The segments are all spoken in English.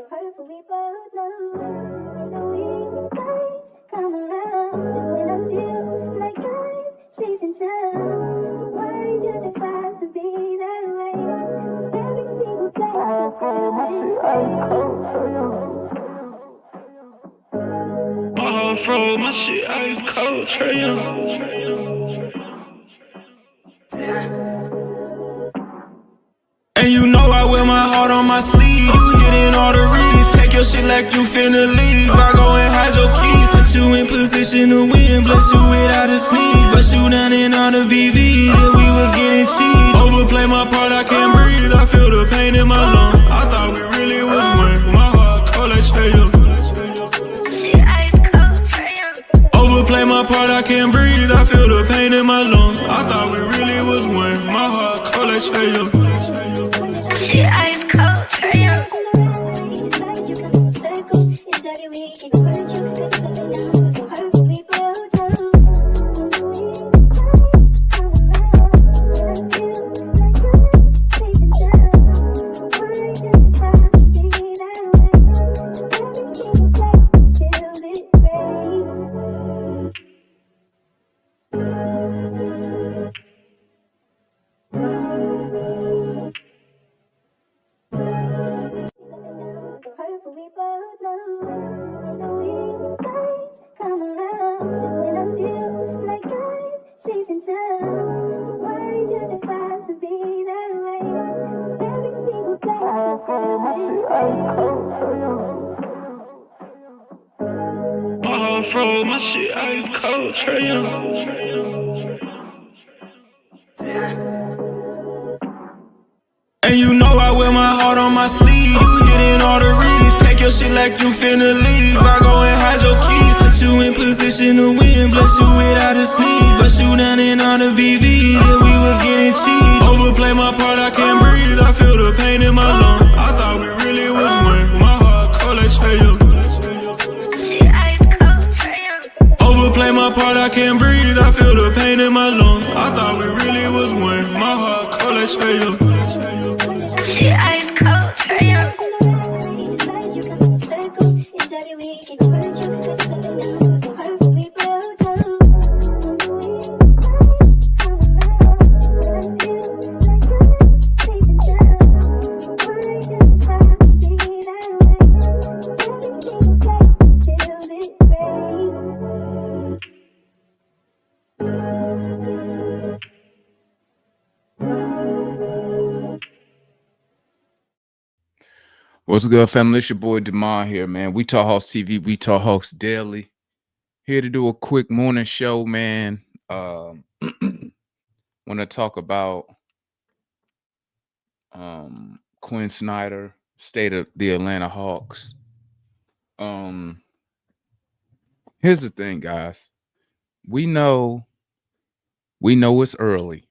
We both know when the weekdays come around is when I feel like I'm safe and sound. Why does it have to be that way? Every single day I feel this way. Bro, my shit ice cold, Trey Young. And you know I wear my heart on my sleeve. You hitting all the reads. Pack your shit like you finna leave. I go and hide your keys. Put you in position to win. Bless you without a sneeze. Bust you down in all the VV. Yeah, we was getting cheese. Overplay my part, I can't breathe. I feel the pain in my lungs. I thought we really was one. My heart cold like Trey Young. Overplay my part, I can't breathe. I feel the pain in my lungs. I thought we really was one. My heart cold like Trey Young. She ice cold, Trey Young. We both know when the weekdays come around is when I feel like I'm safe and sound. Why does it have to be that way? Every single day I feel this way. Bro, my shit ice cold, Trey Young. And you know I wear my heart on my sleeve. You hitting all the reads. Pack your shit like you finna leave. I go and hide your keys. Put you in position to win. Bless you without a sneeze. Bust you down in all the VV. Yeah, we was getting cheese. Overplay my part, I can't breathe. I feel the pain in my lungs. I thought we really was one. My heart cold like Trey Young. Overplay my part, I can't breathe. I feel the pain in my lungs. I thought we really was one. My heart cold like Trey Young. She ice cold, Trey Young. What's good, family? It's your boy Demar here, man. We Talk Hawks TV, We Talk Hawks Daily. Here to do a quick morning show, man. Want to talk about Quinn Snyder, state of the Atlanta Hawks. Here's the thing, guys. We know it's early.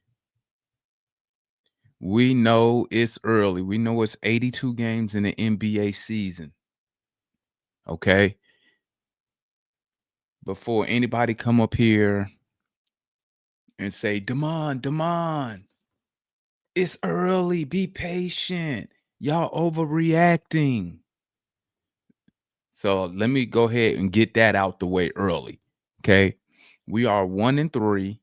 We know it's early. We know it's 82 games in the NBA season. Okay? Before anybody come up here and say, Damon, it's early. Be patient. Y'all overreacting. So let me go ahead and get that out the way early. Okay? We are 1-3.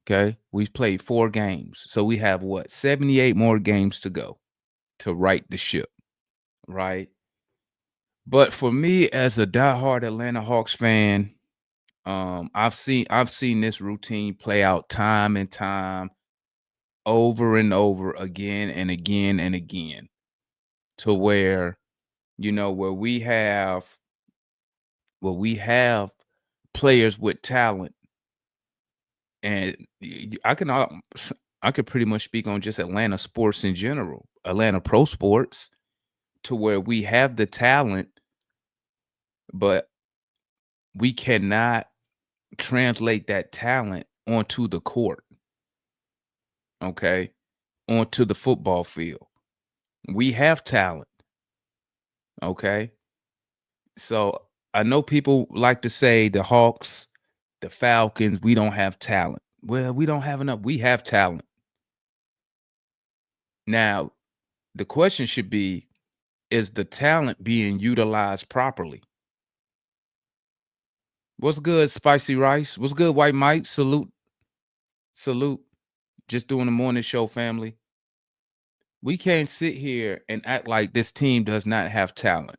Okay, we've played 4 games. So we have 78 more games to go to right the ship, right? But for me as a diehard Atlanta Hawks fan, I've seen this routine play out time and time over and over again and again and again, to where, where we have players with talent. And I could pretty much speak on just Atlanta sports in general, Atlanta pro sports, to where we have the talent, but we cannot translate that talent onto the court, okay, onto the football field. We have talent, okay? So I know people like to say the Hawks, the Falcons, we don't have talent. Well, we don't have enough. We have talent. Now, the question should be, is the talent being utilized properly? What's good, Spicy Rice? What's good, White Mike? Salute. Salute. Just doing the morning show, family. We can't sit here and act like this team does not have talent.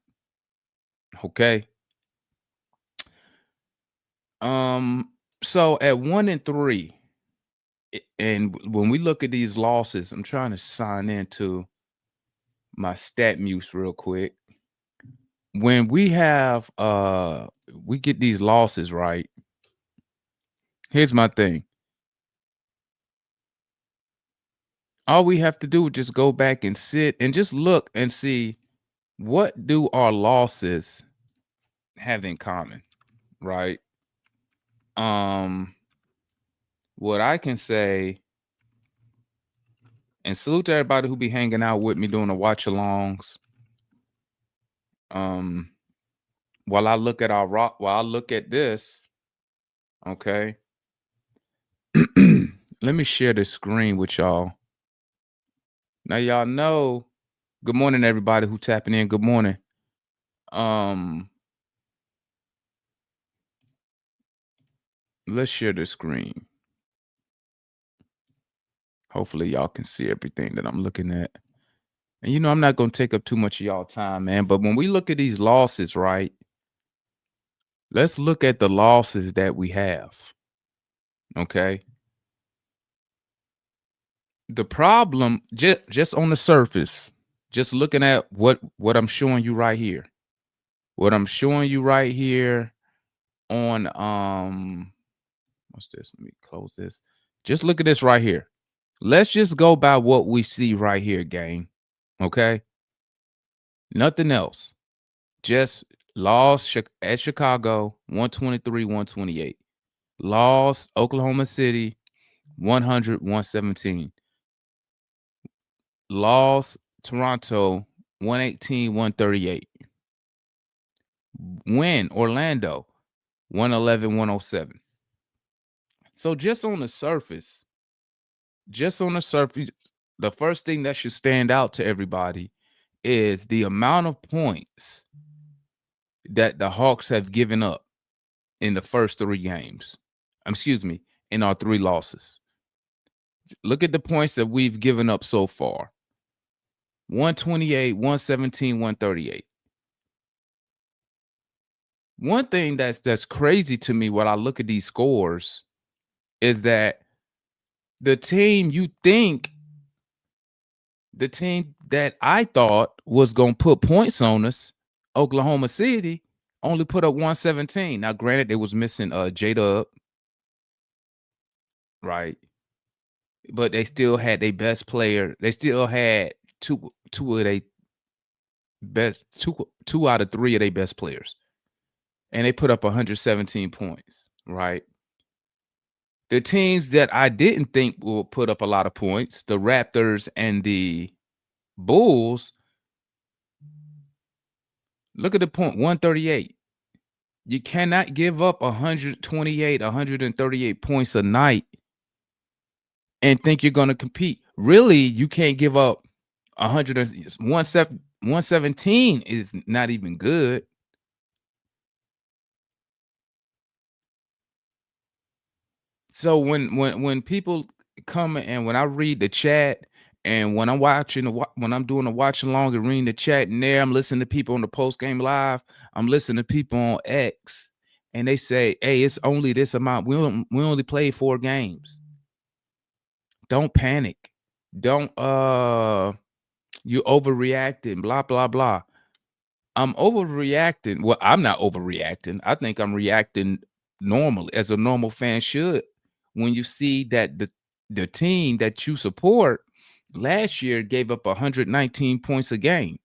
Okay. So at 1-3, and when we look at these losses, I'm trying to sign into my StatMuse real quick. When we have we get these losses, right? Here's my thing. All we have to do is just go back and sit and just look and see what do our losses have in common, right? What I can say, and salute to everybody who be hanging out with me doing the watch alongs. While I look at this, okay. Let me share the screen with y'all. Now y'all know. Good morning, everybody who tapping in. Good morning. Let's share the screen. Hopefully y'all can see everything that I'm looking at. And you know, I'm not going to take up too much of y'all time, man. But when we look at these losses, right? Let's look at the losses that we have. Okay. The problem, just on the surface, just looking at what I'm showing you right here. What I'm showing you right here on what's this? Let me close this. Just look at this right here. Let's just go by what we see right here, gang. Okay. Nothing else. Just lost at Chicago, 123-128. Lost Oklahoma City, 100-117. Lost Toronto, 118-138. Win Orlando, 111-107. So just on the surface, the first thing that should stand out to everybody is the amount of points that the Hawks have given up in the first 3 games. Excuse me, in our 3 losses. Look at the points that we've given up so far. 128, 117, 138. One thing that's crazy to me when I look at these scores is that the team that I thought was going to put points on us, Oklahoma City, only put up 117. Now, granted, they was missing J-Dub, right? But they still had their best player. They still had two out of 3 of their best players. And they put up 117 points, right? The teams that I didn't think will put up a lot of points, the Raptors and the Bulls, look at the point, 138. You cannot give up 128, 138 points a night and think you're going to compete. Really, you can't give up 117 is not even good. So when people come and when I read the chat and when I'm doing a watch along and reading the chat and there, I'm listening to people on the post game live. I'm listening to people on X and they say, "Hey, it's only this amount. We only played 4 games." Don't panic. Don't you overreacting, blah, blah, blah. I'm overreacting. Well, I'm not overreacting. I think I'm reacting normally, as a normal fan should. When you see that the team that you support last year gave up 119 points a game.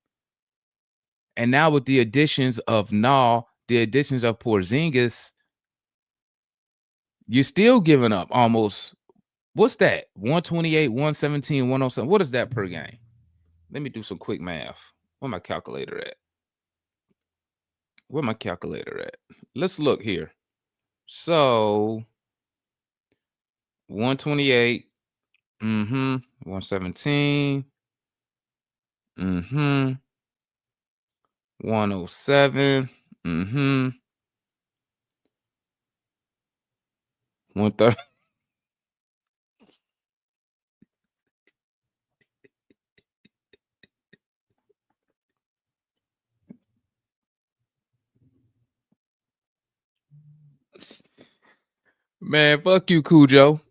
And now with the additions of the additions of Porzingis, you're still giving up almost, what's that? 128, 117, 107. What is that per game? Let me do some quick math. Where my calculator at? Let's look here. So 128, 117, 107. 130. Man, fuck you, Cujo.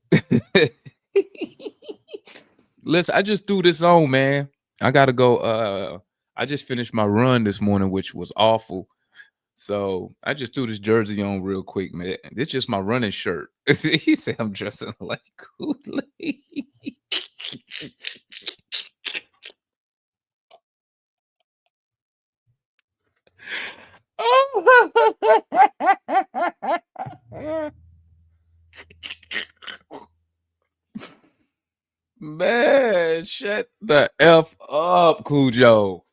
Listen, I just threw this on, man. I gotta go. I just finished my run this morning, which was awful. So I just threw this jersey on real quick, man. It's just my running shirt. He said I'm dressing like Kool-Aid. Man, shut the F up, Cujo.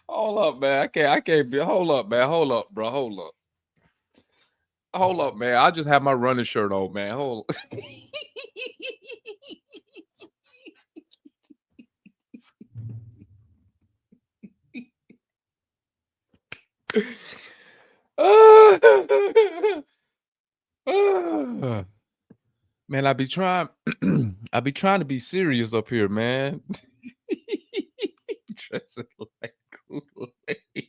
Hold up, man. I can't be. Hold up, man. Hold up, bro. Hold up, man. I just have my running shirt on, man. Hold up. Man, I be trying to be serious up here, man. Dressing like Kool-Aid.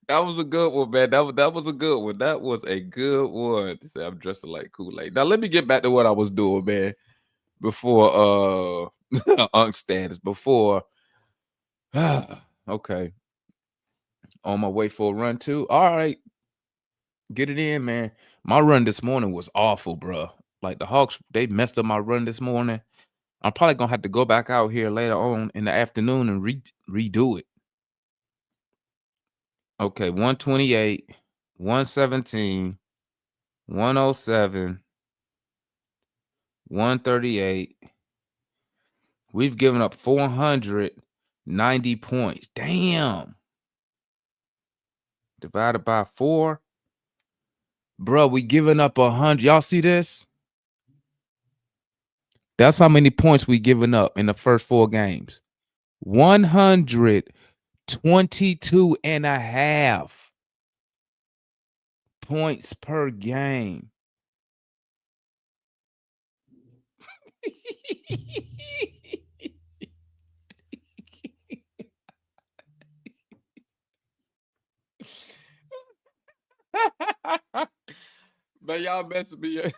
That was a good one, man. That was a good one. That was a good one. Say I'm dressing like Kool-Aid. Now let me get back to what I was doing, man. Before Unk status. Before okay. On my way for a run too. All right. Get it in, man. My run this morning was awful, bro. Like the Hawks, they messed up my run this morning. I'm probably gonna have to go back out here later on in the afternoon and redo it. Okay, 128, 117, 107, 138. We've given up 490 points. Damn. Divided by 4. Bro, we giving up 100. Y'all see this? That's how many points we giving up in the first 4 games. 122 and a half points per game. Man, y'all messing me up.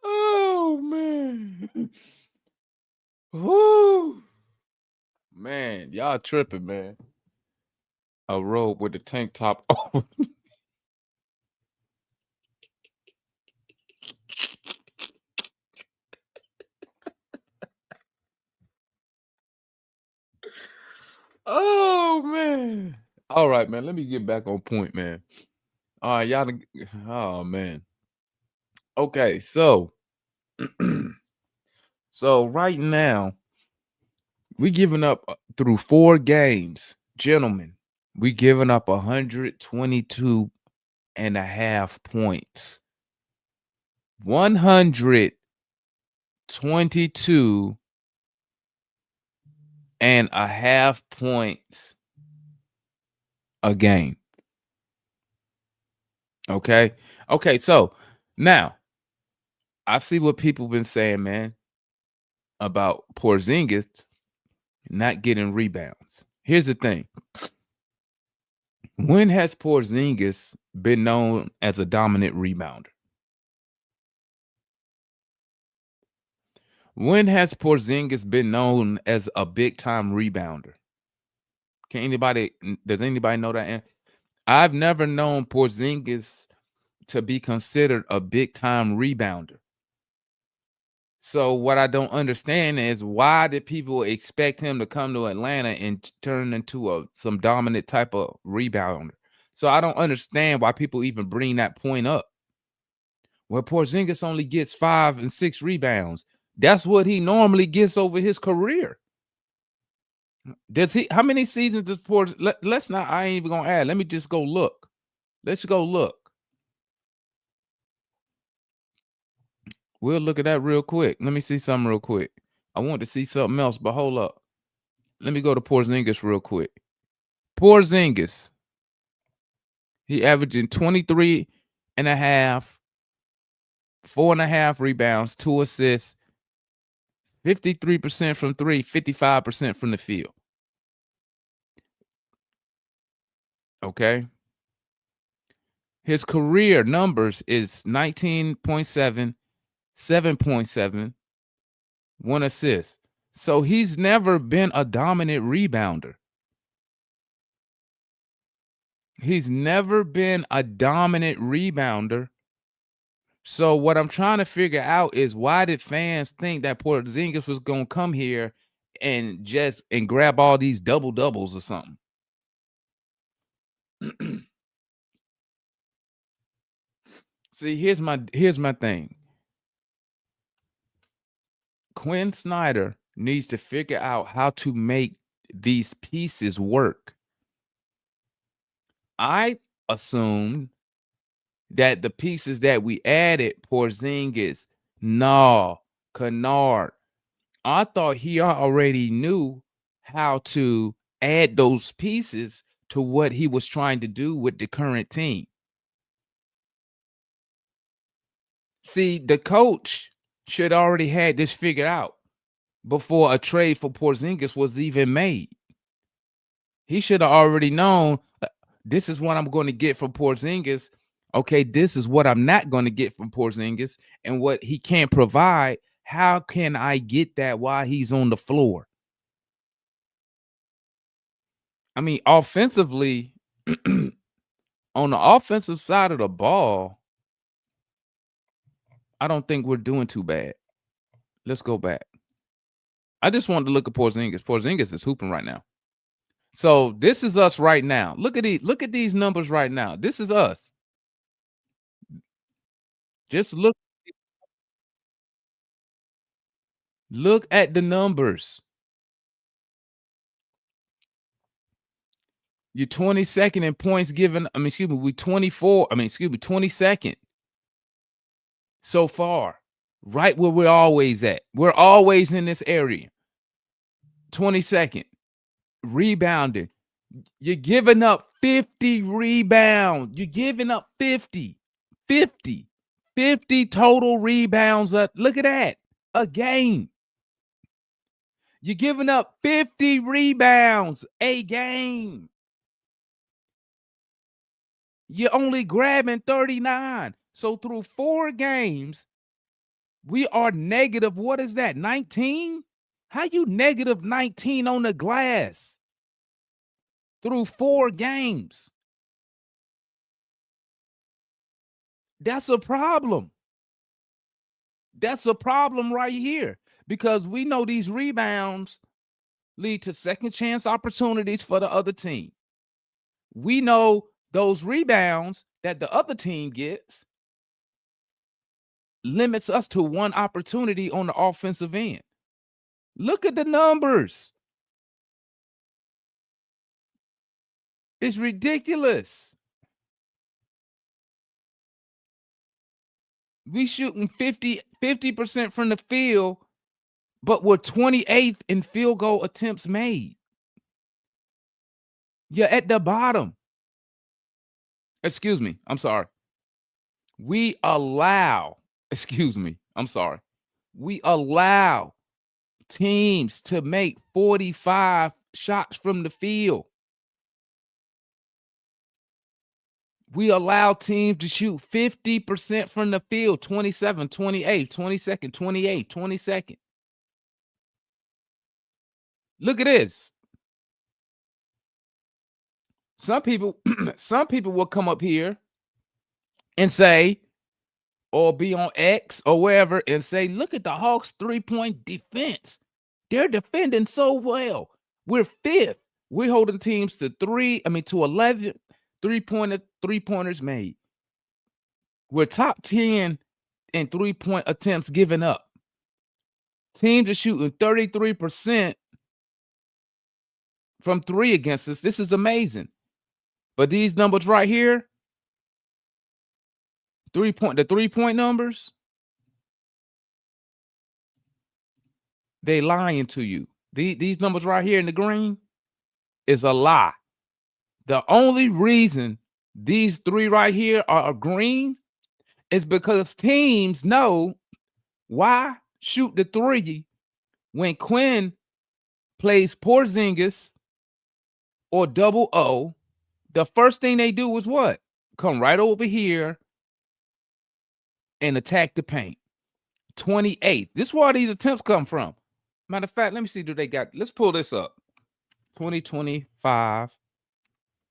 Oh man. Woo. Man, y'all tripping, man. A robe with the tank top on. Oh man. All right, man. Let me get back on point, man. All right, y'all. Oh man. Okay, so so right now we giving up through 4 games, gentlemen. We giving up 122 and a half points. 122 and a half points a game. Okay. Okay. So now I see what people been saying, man, about Porzingis not getting rebounds. Here's the thing. When has Porzingis been known as a dominant rebounder? When has Porzingis been known as a big-time rebounder? Does anybody know that? I've never known Porzingis to be considered a big-time rebounder. So what I don't understand is why did people expect him to come to Atlanta and turn into some dominant type of rebounder? So I don't understand why people even bring that point up. Well, Porzingis only gets 5 and 6 rebounds. That's what he normally gets over his career. Does he? How many seasons does Porzingis? Let's not. I ain't even gonna add. Let me just go look. Let's go look. We'll look at that real quick. Let me see something real quick. I want to see something else, but hold up. Let me go to Porzingis real quick. Porzingis. He averaging 23 and a half, 4.5 rebounds, 2 assists, 53% from three, 55% from the field. Okay. His career numbers is 19.7, 7.7, 1 assist. So he's never been a dominant rebounder. He's never been a dominant rebounder. So what I'm trying to figure out is, why did fans think that Porzingis was going to come here and grab all these double doubles or something? See, here's my thing. Quinn Snyder needs to figure out how to make these pieces work. I assumed that the pieces that we added, Porzingis, Kennard, I thought he already knew how to add those pieces to what he was trying to do with the current team. See, the coach should already had this figured out before a trade for Porzingis was even made. He should have already known, this is what I'm going to get from Porzingis. Okay, this is what I'm not going to get from Porzingis, and what he can't provide. How can I get that while he's on the floor? I mean, offensively, on the offensive side of the ball, I don't think we're doing too bad. Let's go back. I just wanted to look at Porzingis. Porzingis is hooping right now. So this is us right now. Look at these numbers right now. This is us. Just look at the numbers. You're 22nd in points given. We 22nd so far. Right where we're always at. We're always in this area. 22nd. Rebounding. You're giving up 50 rebounds. You're giving up 50 total rebounds. Look at that. A game. You're giving up 50 rebounds a game. You're only grabbing 39. So through 4 games, we are negative. What is that? 19? How you negative 19 on the glass? Through 4 games. That's a problem. That's a problem right here, because we know these rebounds lead to second chance opportunities for the other team. We know those rebounds that the other team gets limits us to 1 opportunity on the offensive end. Look at the numbers. It's ridiculous. We shooting 50% from the field, but we're 28th in field goal attempts made. You're at the bottom. Excuse me. I'm sorry. We allow teams to make 45 shots from the field. We allow teams to shoot 50% from the field, 27, 28, 22nd, 28, 22nd. Look at this. Some people will come up here and say, or be on X or wherever, and say, look at the Hawks 3-point defense. They're defending so well. We're 5th. We're holding teams to 11 three-pointers made. We're top 10 in 3-point attempts given up. Teams are shooting 33% from 3 against us. This is amazing. But these numbers right here, the 3-point numbers, they lying to you. These numbers right here in the green is a lie. The only reason these 3 right here are green is because teams know why shoot the 3 when Quinn plays Porzingis or double O. The first thing they do is what? Come right over here and attack the paint. 28. This is where these attempts come from. Matter of fact, let me see. Let's pull this up. 2025,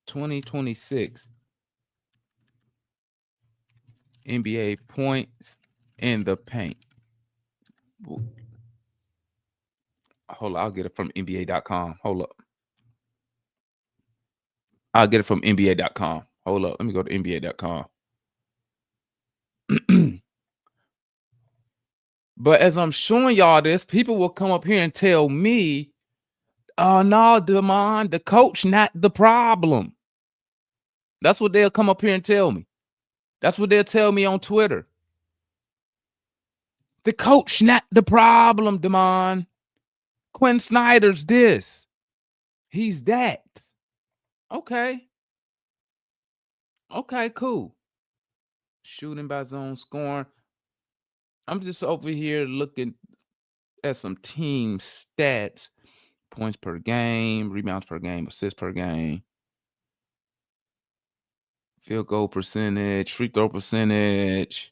2026 NBA points in the paint. Hold on, I'll get it from NBA.com. Hold up. I'll get it from NBA.com. Hold up. Let me go to NBA.com. But as I'm showing y'all this, people will come up here and tell me, oh, no, Damon, the coach not the problem. That's what they'll come up here and tell me. That's what they'll tell me on Twitter. The coach not the problem, Damon. Quinn Snyder's this. He's that. Okay. Okay, cool. Shooting by zone, scoring. I'm just over here looking at some team stats. Points per game, rebounds per game, assists per game. Field goal percentage, free throw percentage.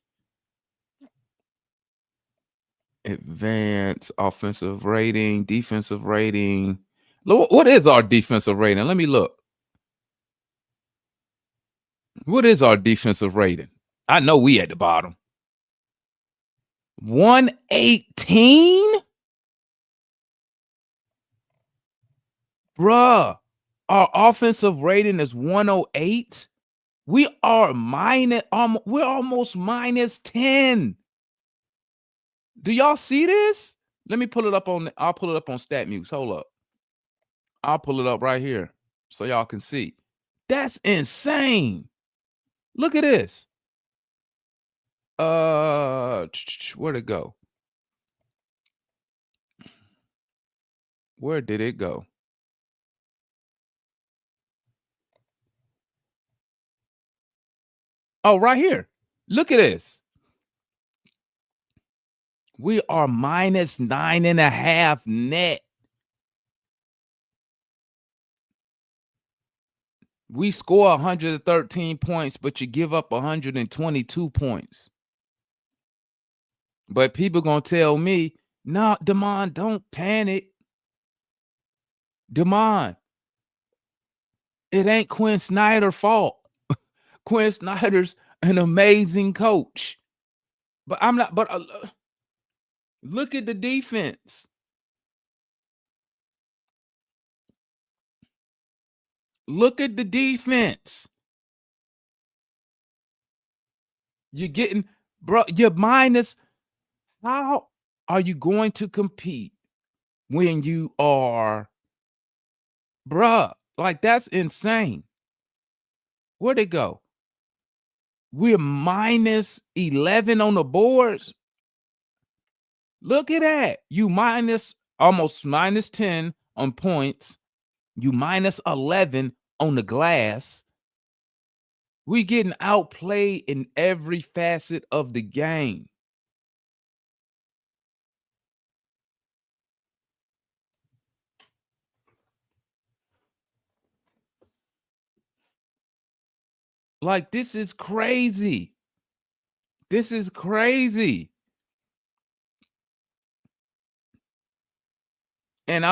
Advanced offensive rating, defensive rating. What is our defensive rating? Let me look. What is our defensive rating? I know we at the bottom. 118? Bruh, our offensive rating is 108. We're almost minus 10. Do y'all see this? Let me pull it up I'll pull it up on StatMuse. Hold up. I'll pull it up right here so y'all can see. That's insane. Look at this. Where'd it go? Where did it go? Oh, right here. Look at this. We are minus 9.5 net. We score 113 points, but you give up 122 points. But people gonna tell me, no, Damon, don't panic. Damon, it ain't Quinn Snyder's fault. Quinn Snyder's an amazing coach. But I'm not, look at the defense. Look at the defense. You're getting, bro, you're minus. How are you going to compete when you are, bruh? Like, that's insane. Where'd it go? We're minus 11 on the boards. Look at that. You almost minus 10 on points. You minus 11 on the glass. We getting outplayed in every facet of the game. Like, this is crazy. This is crazy. And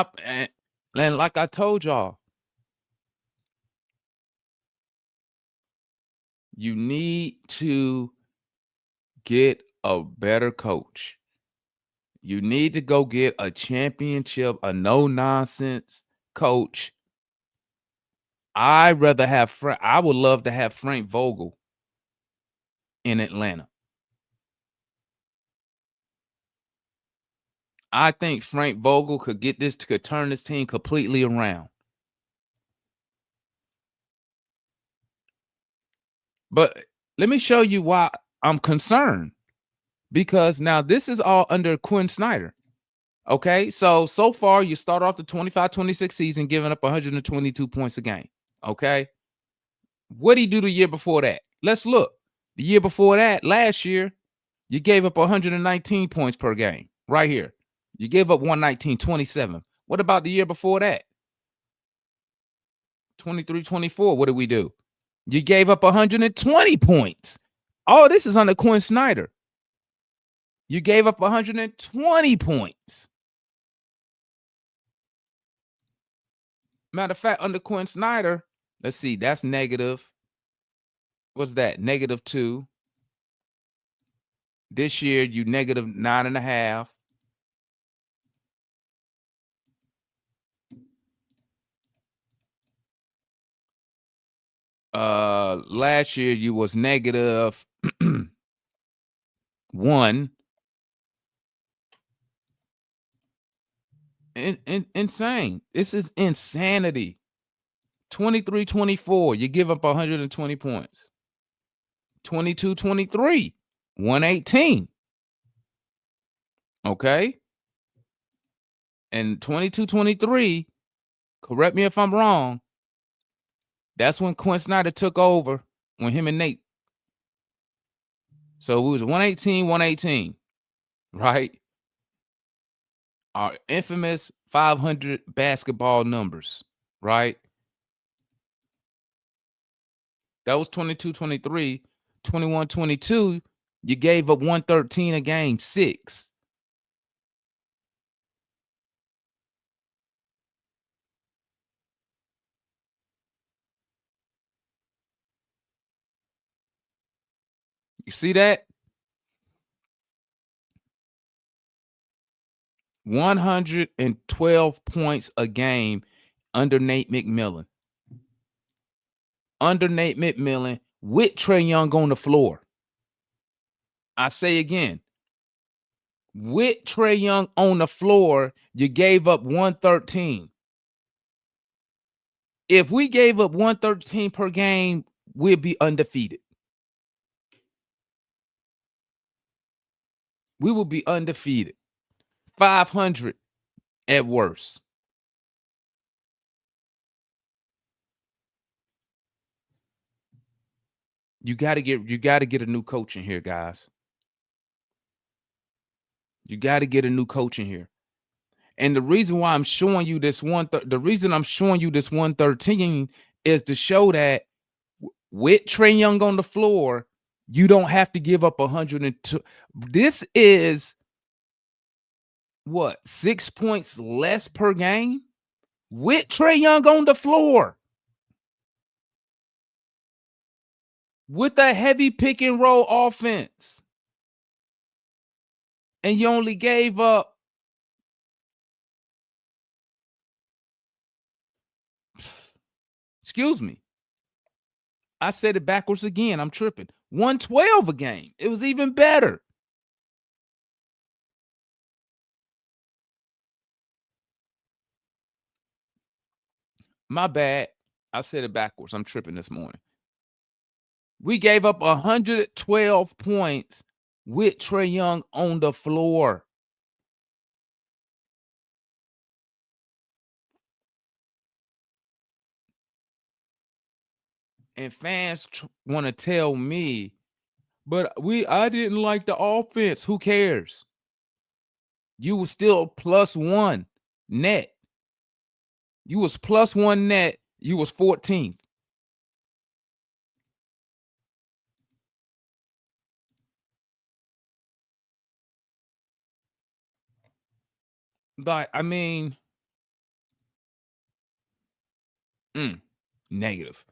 like I told y'all, you need to get a better coach. You need to go get a championship, a no-nonsense coach. I would love to have Frank Vogel in Atlanta. I think Frank Vogel could turn this team completely around. But let me show you why I'm concerned. Because now this is all under Quinn Snyder. Okay, so far you start off the 25-26 season giving up 122 points a game. Okay, what did he do the year before that? Let's look. The year before that, last year, you gave up 119 points per game. Right here, you gave up 119-27. What about the year before that? 23-24. What did we do? You gave up 120 points. All this is under Quinn Snyder. You gave up 120 points. Matter of fact, under Quinn Snyder, let's see, that's negative. What's that? -2. This year, you -9.5. Last year you was -1. Insane. This is insanity. 23-24, you give up 120 points. 22-23, 118. Okay. And 22-23, correct me if I'm wrong, that's when Quinn Snyder took over, when him and Nate. So it was 118, 118, right? Our infamous 500 basketball numbers, right? That was 22-23. 21-22, you gave up 113 a game, 6. You see that? 112 points a game under Nate McMillan. Under Nate McMillan with Trae Young on the floor. I say again, with Trae Young on the floor, you gave up 113. If we gave up 113 per game, we'd be undefeated. We will be undefeated. 500 at worst. You got to get a new coach in here, guys. You got to get a new coach in here. And the reason why I'm showing you this 113 is to show that with Trae Young on the floor, you don't have to give up 102. This is what, 6 points less per game with Trae Young on the floor. With a heavy pick and roll offense. And you only gave up excuse me. I said it backwards again. I'm tripping. 112 a game. It was even better. My bad. I said it backwards. I'm tripping this morning. We gave up 112 points with Trae Young on the floor. And fans want to tell me, but I didn't like the offense. Who cares? You were still +1 net. You was +1 net. You was 14th. Like, I mean, negative.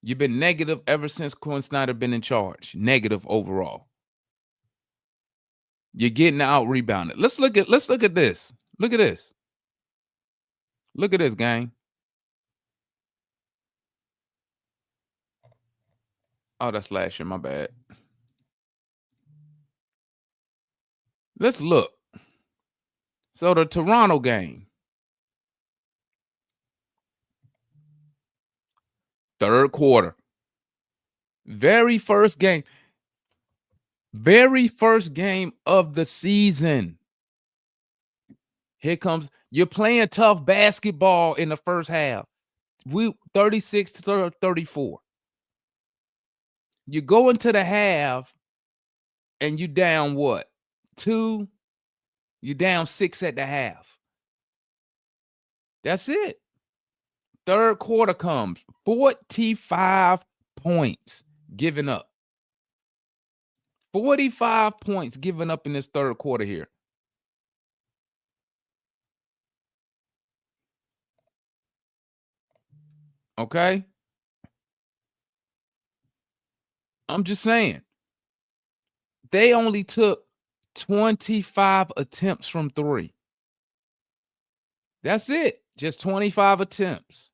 You've been negative ever since Quinn Snyder been in charge. Negative overall. You're getting out rebounded. Let's look at this. Look at this. Look at this, gang. Oh, that's last year. My bad. Let's look. So the Toronto game, third quarter, very first game of the season. Here comes, you're playing tough basketball in the first half. We 36 to 34. You go into the half and you down what? 2? You down 6 at the half. That's it. Third quarter comes, 45 points given up. 45 points given up in this third quarter here. Okay? I'm just saying. They only took 25 attempts from 3. That's it. Just 25 attempts.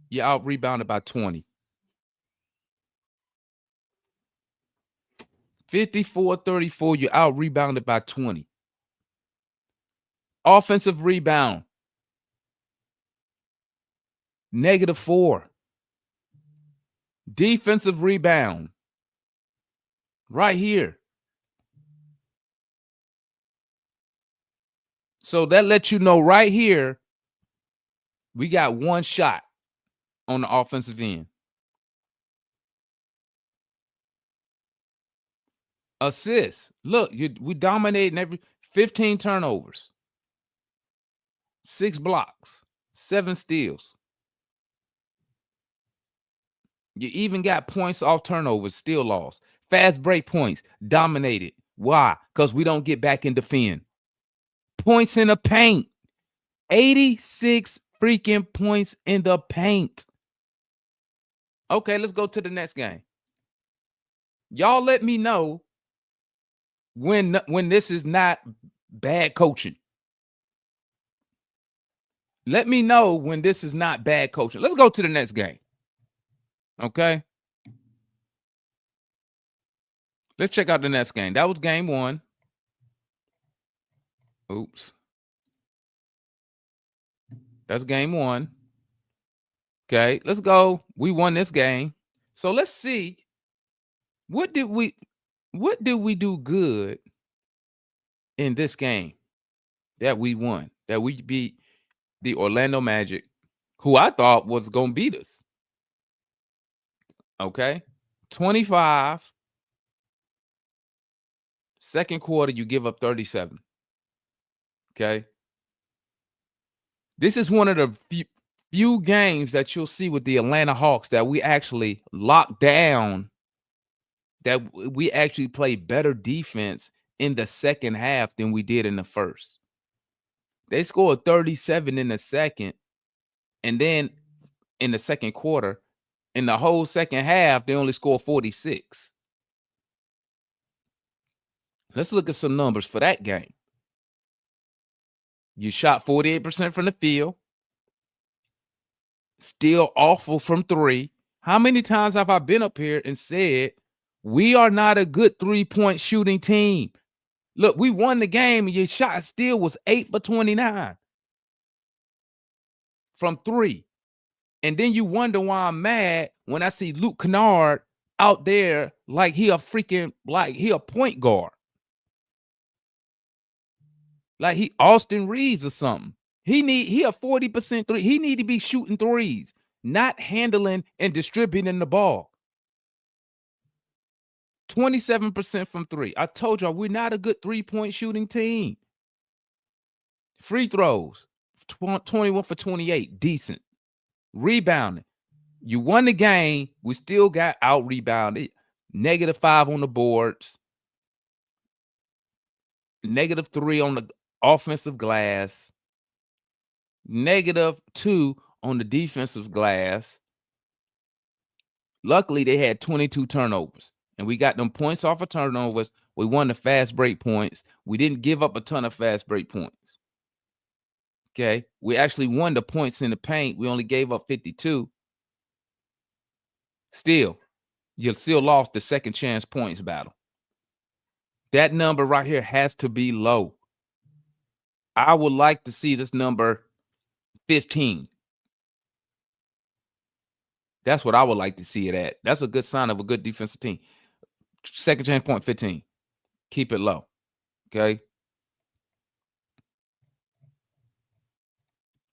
You out rebounded by 20. 54-34, you out rebounded by 20. Offensive rebound, -4. Defensive rebound, right here. So that lets you know right here, we got 1 shot on the offensive end. Assists. Look, we dominating every 15 turnovers, 6 blocks, 7 steals. You even got points off turnovers, still lost. Fast break points, dominated. Why? Because we don't get back and defend. Points in the paint. 86 freaking points in the paint. Okay, let's go to the next game. Y'all let me know when this is not bad coaching. Let me know when this is not bad coaching. Let's go to the next game. Okay. Let's check out the next game. That was game 1. Oops. That's game 1. Okay, let's go. We won this game. So let's see. What did we do good in this game that we won? That we beat the Orlando Magic, who I thought was going to beat us. Okay. 25. Second quarter, you give up 37. Okay. This is one of the few games that you'll see with the Atlanta Hawks that we actually locked down, that we actually played better defense in the second half than we did in the first. They scored 37 in the second, and then in the second quarter, in the whole second half, they only scored 46. Let's look at some numbers for that game. You shot 48% from the field. Still awful from 3. How many times have I been up here and said, we are not a good 3-point shooting team? Look, we won the game and your shot still was 8 for 29 from 3. And then you wonder why I'm mad when I see Luke Kennard out there like he a point guard. Like he Austin Reeves or something. He a 40% 3. He need to be shooting threes, not handling and distributing the ball. 27% from 3. I told y'all we're not a good 3-point shooting team. Free throws, 21 for 28, decent. Rebounding. You won the game. We still got out rebounded. -5 on the boards. -3 on the offensive glass. -2 on the defensive glass. Luckily, they had 22 turnovers. And we got them points off of turnovers. We won the fast break points. We didn't give up a ton of fast break points. Okay. We actually won the points in the paint. We only gave up 52. Still, You still lost the second chance points battle. That number right here has to be low. I would like to see this number 15. That's what I would like to see it at. That's a good sign of a good defensive team. Second chance point 15. Keep it low. Okay.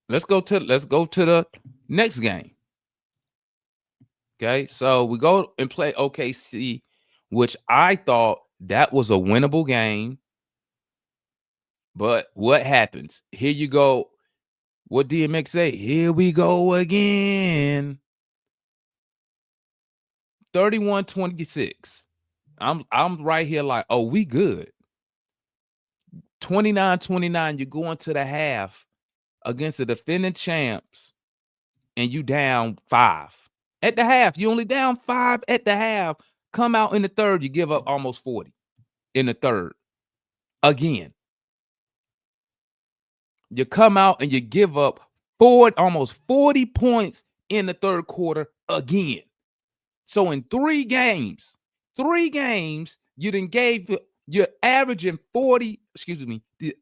Let's go to the next game. Okay. So we go and play OKC, which I thought that was a winnable game. But what happens? Here you go. What DMX say? Here we go again. 31-26. I'm right here like, oh, we good. 29-29. You go into the half against the defending champs, and you down 5 at the half. You only down 5 at the half. Come out in the third, you give up almost 40 in the third. Again. You come out and you give up almost 40 points in the third quarter again. So in 3 games, you done you're averaging 40, the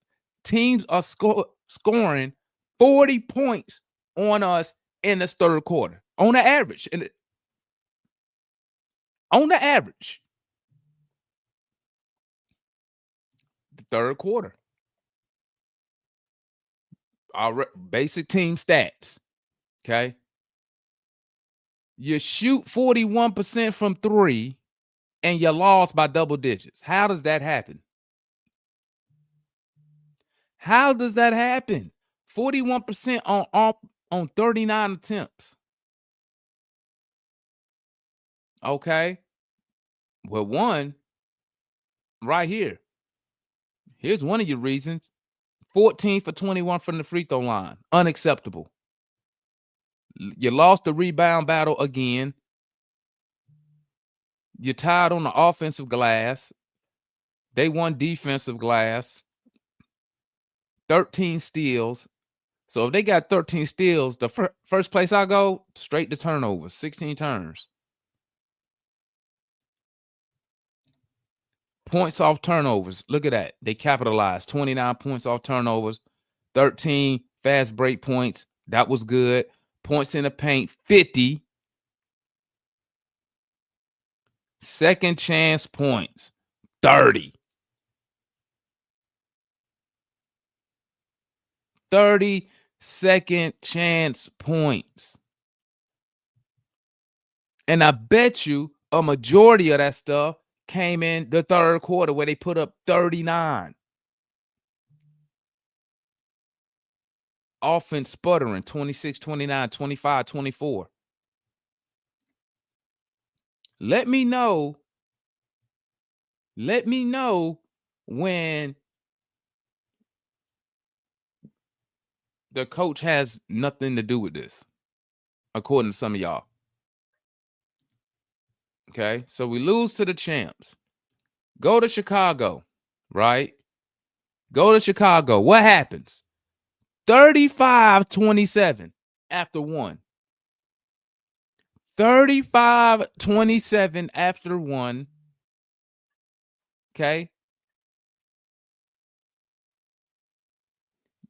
teams are scoring 40 points on us in this third quarter. On the average. The third quarter. Our basic team stats. Okay. You shoot 41% from 3 and you lost by double digits. How does that happen? 41% on 39 attempts. Okay. Well, one right here. Here's one of your reasons. 14 for 21 from the free throw line. Unacceptable. You lost the rebound battle again. You're tied on the offensive glass. They won defensive glass. 13 steals. So if they got 13 steals, the first place I go, straight to turnovers. 16 turns. Points off turnovers. Look at that. They capitalized. 29 points off turnovers. 13 fast break points. That was good. Points in the paint, 50. Second chance points, 30. 30 second chance points. And I bet you a majority of that stuff came in the third quarter where they put up 39. Offense sputtering, 26, 29, 25, 24. Let me know when the coach has nothing to do with this, according to some of y'all. Okay, so we lose to the champs. Go to Chicago, right? Go to Chicago. What happens? 35-27 after 1. 35-27 after 1. Okay.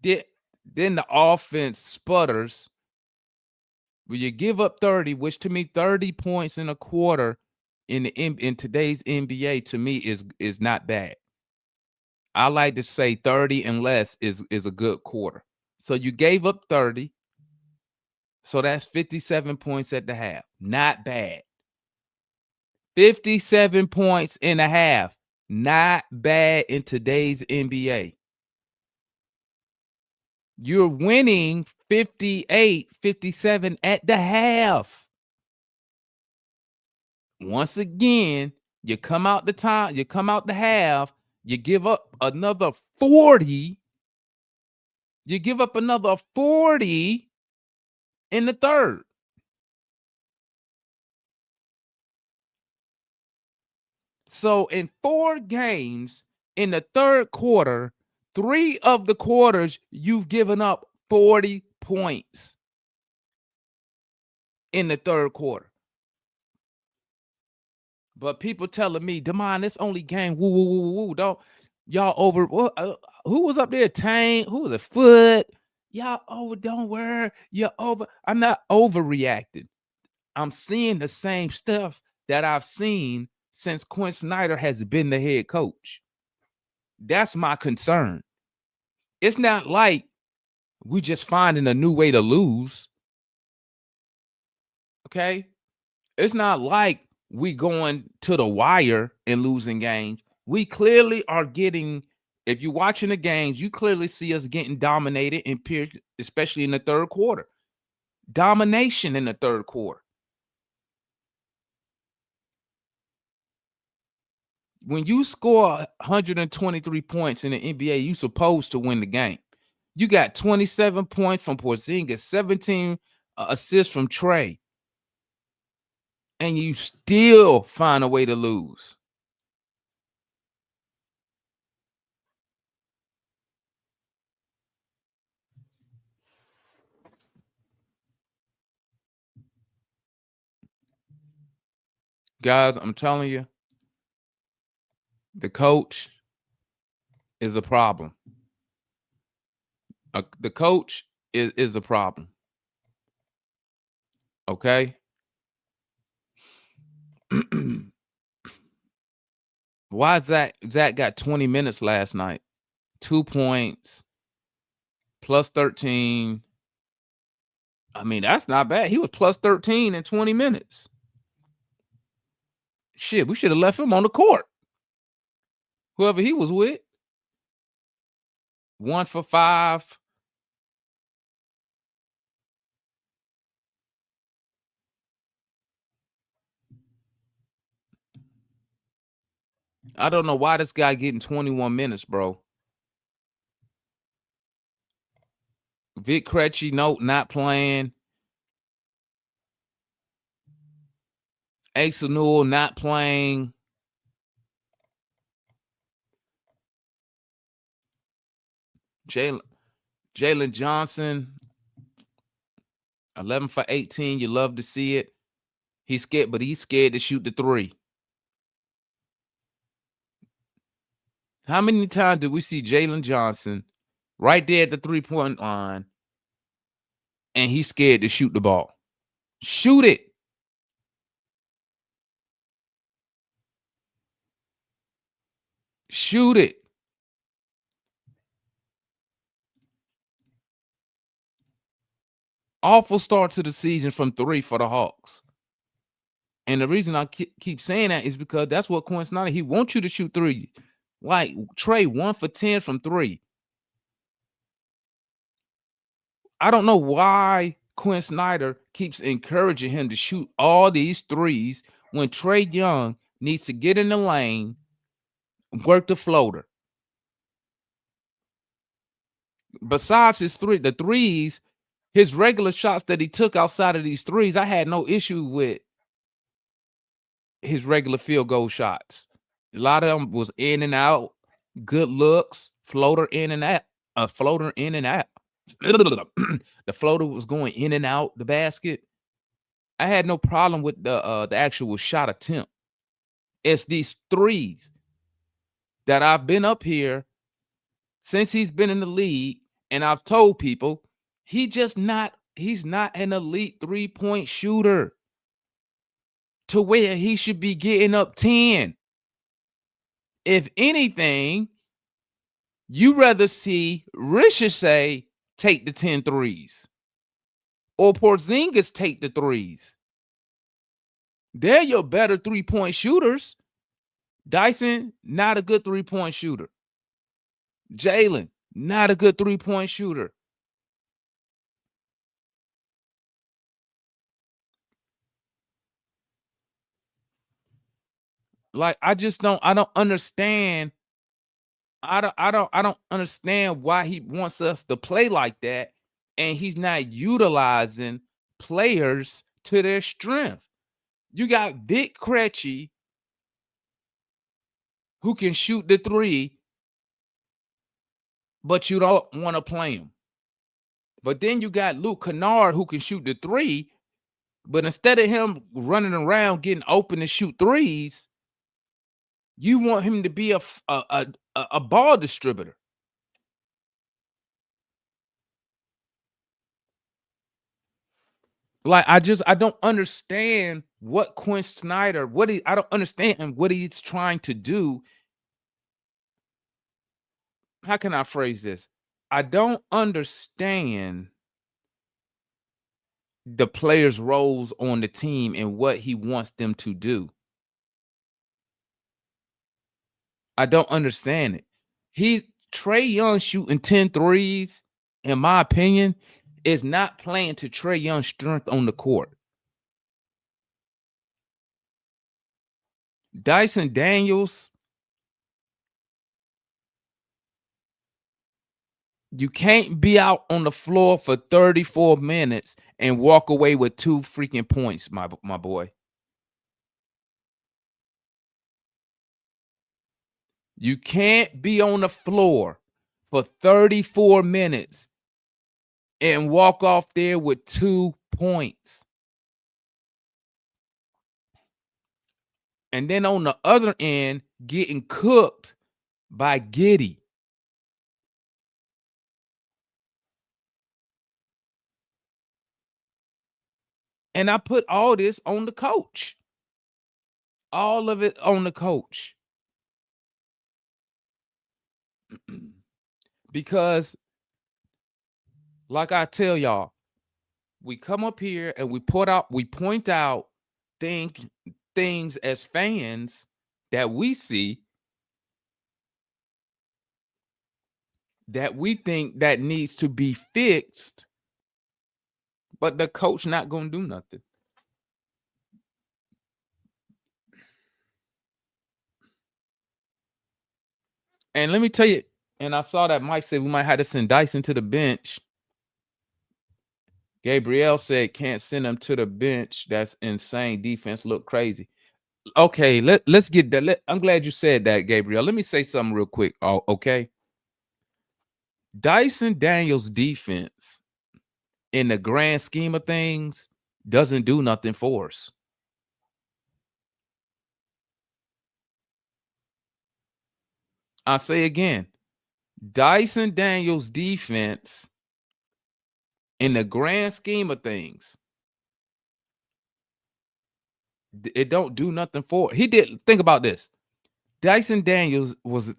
Then the offense sputters. When you give up 30, which to me 30 points in a quarter in today's NBA to me is not bad. I like to say 30 and less is a good quarter. So you gave up 30. So that's 57 points at the half. Not bad. 57 points in a half. Not bad in today's NBA. You're winning 58-57 at the half. Once again, you come out the half, you give up another 40. You give up another 40 in the third. So in 4 games in the third quarter, 3 of the quarters, you've given up 40 points in the third quarter. But people telling me, Demond, it's only game. Woo, woo, woo, woo. Don't y'all over. Who was up there? Tang. Who was a Foot? Y'all over. Don't worry. You're over. I'm not overreacting. I'm seeing the same stuff that I've seen since Quinn Snyder has been the head coach. That's my concern. It's not like we just finding a new way to lose. Okay? It's not like we going to the wire and losing games. We clearly are getting, if you're watching the games, you clearly see us getting dominated in periods, especially in the third quarter. Domination in the third quarter. When you score 123 points in the NBA, you're supposed to win the game. You got 27 points from Porzingis, 17 assists from Trey, and you still find a way to lose. Guys, I'm telling you, the coach is a problem. The coach is a problem. Okay? Why Zach got 20 minutes last night? 2 points, plus 13. I mean, that's not bad. He was plus 13 in 20 minutes. Shit, we should have left him on the court. Whoever he was with. 1 for 5. I don't know why this guy getting 21 minutes, bro. Vic Krejci, no, not playing. Asa Newell not playing. Jalen Johnson, 11 for 18. You love to see it. He's scared, but he's scared to shoot the three. How many times did we see Jalen Johnson right there at the three-point line, and he's scared to shoot the ball? Shoot it. Shoot it. Awful start to the season from 3 for the Hawks. And the reason I keep saying that is because that's what Quinn Snyder, he wants you to shoot 3. Like Trey, 1 for 10 from 3. I don't know why Quinn Snyder keeps encouraging him to shoot all these threes when Trey Young needs to get in the lane, work the floater. Besides the threes, his regular shots that he took outside of these threes, I had no issue with his regular field goal shots. A lot of them was in and out, good looks, floater in and out, floater in and out. The floater was going in and out the basket. I had no problem with the actual shot attempt. It's these threes that I've been up here since he's been in the league, and I've told people he's not an elite 3-point shooter to where he should be getting up 10. If anything, you rather see Ricochet take the 10 threes or Porzingis take the threes. They're your better 3-point shooters. Dyson, not a good 3-point shooter. Jalen, not a good 3-point shooter. Like, I don't understand. I don't understand why he wants us to play like that, and he's not utilizing players to their strength. You got Vic Krejci, who can shoot the 3, but you don't want to play him. But then you got Luke Kennard, who can shoot the 3, but instead of him running around getting open to shoot threes, You want him to be a ball distributor. Like I don't understand what Quinn Snyder, I don't understand what he's trying to do. How can I phrase this? I don't understand the players' roles on the team and what he wants them to do. I don't understand it. Trae Young shooting 10 threes, in my opinion, is not playing to Trae Young's strength on the court. Dyson Daniels, you can't be out on the floor for 34 minutes and walk away with 2 freaking points, my boy. You can't be on the floor for 34 minutes and walk off there with 2 points. And then on the other end, getting cooked by Giddey. And I put all this on the coach. All of it on the coach. Because, like I tell y'all, we come up here and we point out things as fans that we see that we think that needs to be fixed, but the coach not gonna do nothing. And let me tell you, and I saw that Mike said we might have to send Dyson to the bench. Gabriel said can't send him to the bench. That's insane. Defense look crazy. Okay, let's get that. I'm glad you said that, Gabriel. Let me say something real quick. Oh, okay. Dyson Daniels' defense, in the grand scheme of things, doesn't do nothing for us. I say again, Dyson Daniels' defense, in the grand scheme of things, it don't do nothing for it. He did. Think about this. Dyson Daniels was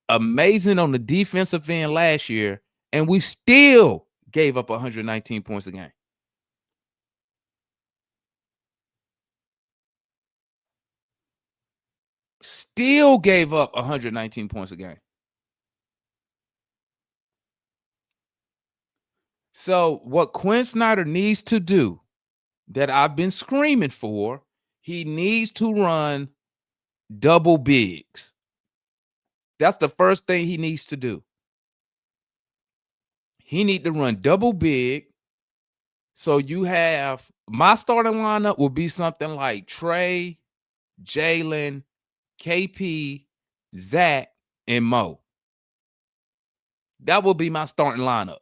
amazing on the defensive end last year, and we still gave up 119 points a game. Still gave up 119 points a game. So what Quinn Snyder needs to do, that I've been screaming for, he needs to run double bigs. That's the first thing he needs to do. He need to run double big. So you have, my starting lineup will be something like Trae, Jalen, KP, Zach, and Mo. That will be my starting lineup.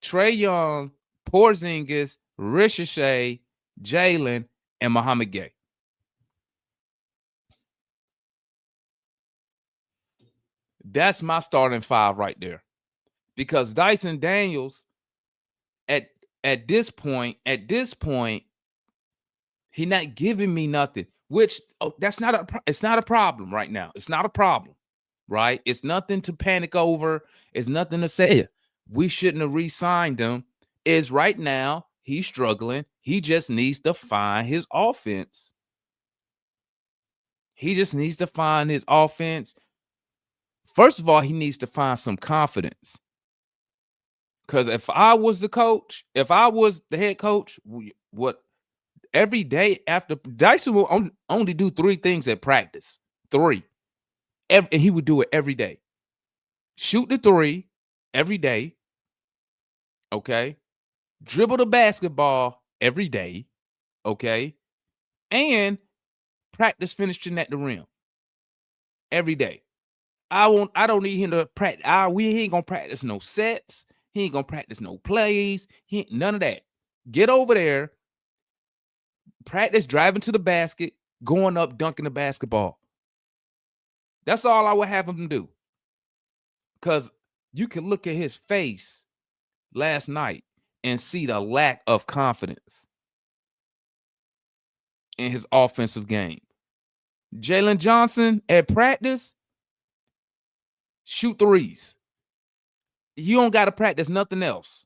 Trae Young, Porzingis, Ricochet, Jalen, and Muhammad Gay. That's my starting 5 right there. Because Dyson Daniels, at this point, he not giving me nothing. Which it's not a problem right now. It's not a problem, right? It's nothing to panic over. It's nothing to say. We shouldn't have re-signed him. Is right now he's struggling. He just needs to find his offense. He just needs to find his offense. First of all, he needs to find some confidence. Because if I was the coach, if I was the head coach, what every day after Dyson will only do 3 things at practice. 3. And he would do it every day. Shoot the 3 every day. Okay. Dribble the basketball every day. Okay. And practice finishing at the rim every day. I don't need him to practice. He ain't gonna practice no sets. He ain't gonna practice no plays. None of that. Get over there. Practice driving to the basket, going up, dunking the basketball. That's all I would have him do. Because you can look at his face last night and see the lack of confidence in his offensive game. Jalen Johnson at practice, shoot threes. You don't got to practice nothing else.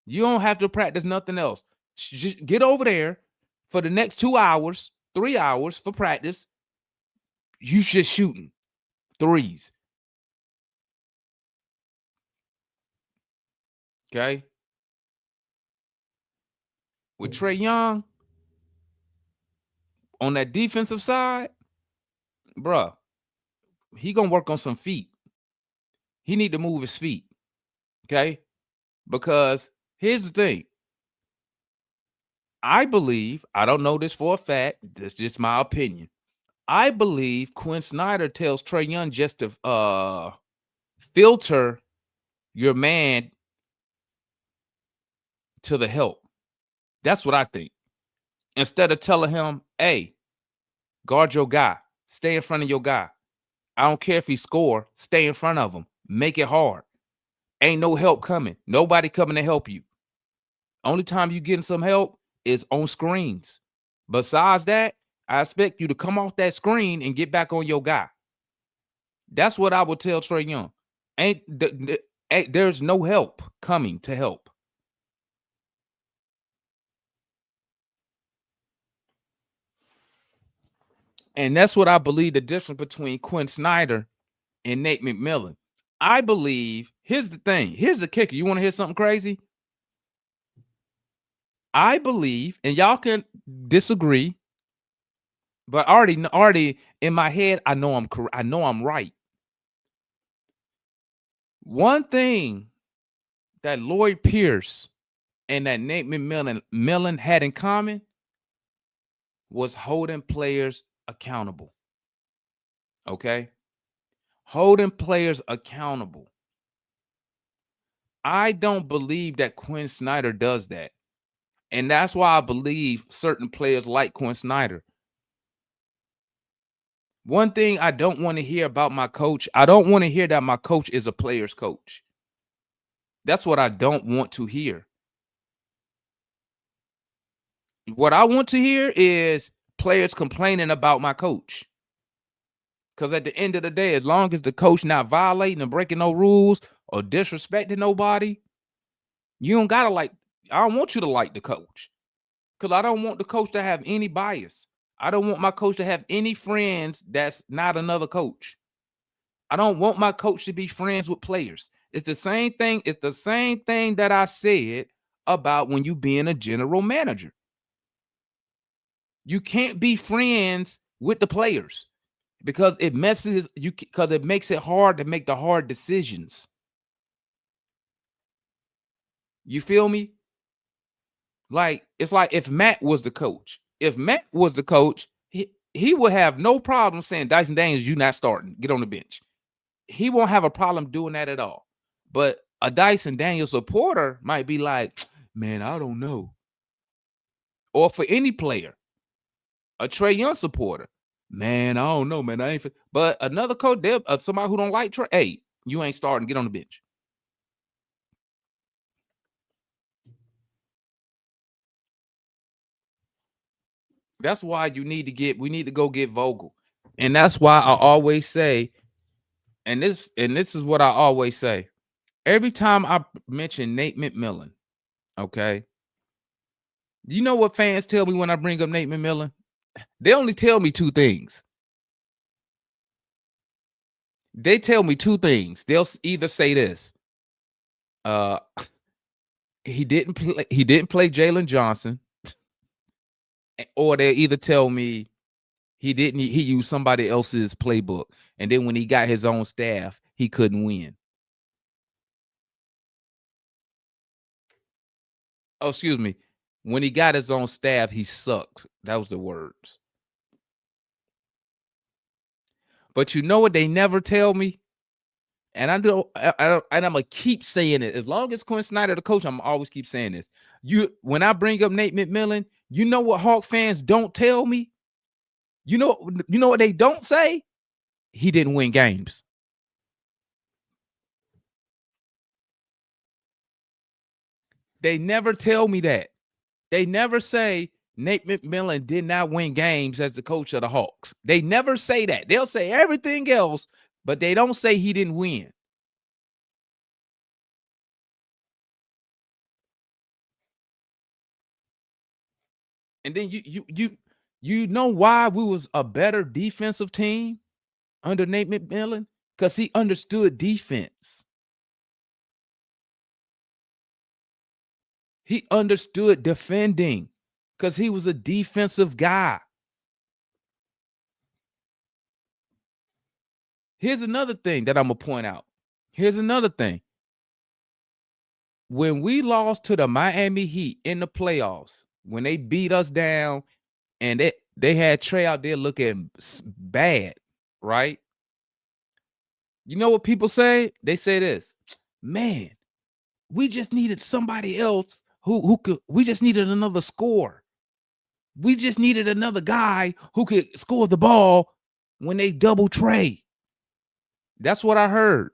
You don't have to practice nothing else. Just get over there for the next 2 hours, 3 hours for practice. You just shooting threes. Okay. With Trae Young on that defensive side, bruh, he gonna work on some feet. He need to move his feet. Okay. Because here's the thing. I believe, I don't know this for a fact, that's just my opinion. I believe Quinn Snyder tells Trae Young just to filter your man to the help. That's what I think. Instead of telling him, hey, guard your guy, stay in front of your guy. I don't care if he score, stay in front of him. Make it hard. Ain't no help coming. Nobody coming to help you. Only time you getting some help is on screens. Besides that, I expect you to come off that screen and get back on your guy. That's what I would tell Trae Young. There's no help coming to help. And that's what I believe the difference between Quinn Snyder and Nate McMillan. I believe, here's the thing. Here's the kicker. You want to hear something crazy? I believe, and y'all can disagree, but already in my head, I know I'm right. One thing that Lloyd Pierce and that Nate McMillan had in common was holding players accountable. Okay? Holding players accountable. I don't believe that Quinn Snyder does that. And that's why I believe certain players like Quinn Snyder. One thing I don't want to hear about my coach, I don't want to hear that my coach is a player's coach. That's what I don't want to hear. What I want to hear is players complaining about my coach. Because at the end of the day, as long as the coach not violating and breaking no rules or disrespecting nobody, you don't gotta like, I don't want you to like the coach. Because I don't want the coach to have any bias. I don't want my coach to have any friends that's not another coach. I don't want my coach to be friends with players. It's the same thing. It's the same thing that I said about when you being a general manager. You can't be friends with the players because it messes you, because it makes it hard to make the hard decisions. You feel me? Like, it's like if Matt was the coach. If Matt was the coach, he would have no problem saying, Dyson Daniels, you not starting. Get on the bench. He won't have a problem doing that at all. But a Dyson Daniels supporter might be like, man, I don't know. Or for any player, a Trae Young supporter, man, I don't know, man. I ain't. But another coach, somebody who don't like Trae, hey, you ain't starting. Get on the bench. That's why we need to go get Vogel. And that's why I always say, and this is what I always say. Every time I mention Nate McMillan, okay, you know what fans tell me when I bring up Nate McMillan? They only tell me two things. They tell me two things. They'll either say this. He didn't play Jalen Johnson. Or they either tell me he used somebody else's playbook. And then when he got his own staff, he couldn't win. Oh, excuse me. When he got his own staff, he sucked. That was the words. But you know what they never tell me? And I'm gonna keep saying it. As long as Quinn Snyder the coach, I'm always keep saying this. When I bring up Nate McMillan, you know what Hawk fans don't tell me? You know what they don't say? he didn't win games. They never tell me that. They never say Nate McMillan did not win games as the coach of the Hawks. They never say that. They'll say everything else, but they don't say he didn't win. And then you know why we was a better defensive team under Nate McMillan? Because he understood defense. He understood defending because he was a defensive guy. Here's another thing that I'm going to point out. Here's another thing. When we lost to the Miami Heat in the playoffs, when they beat us down and they had Trey out there looking bad, right? You know what people say? They say this, man, we just needed somebody else who could, we just needed another scorer. We just needed another guy who could score the ball when they double Trey. That's what I heard.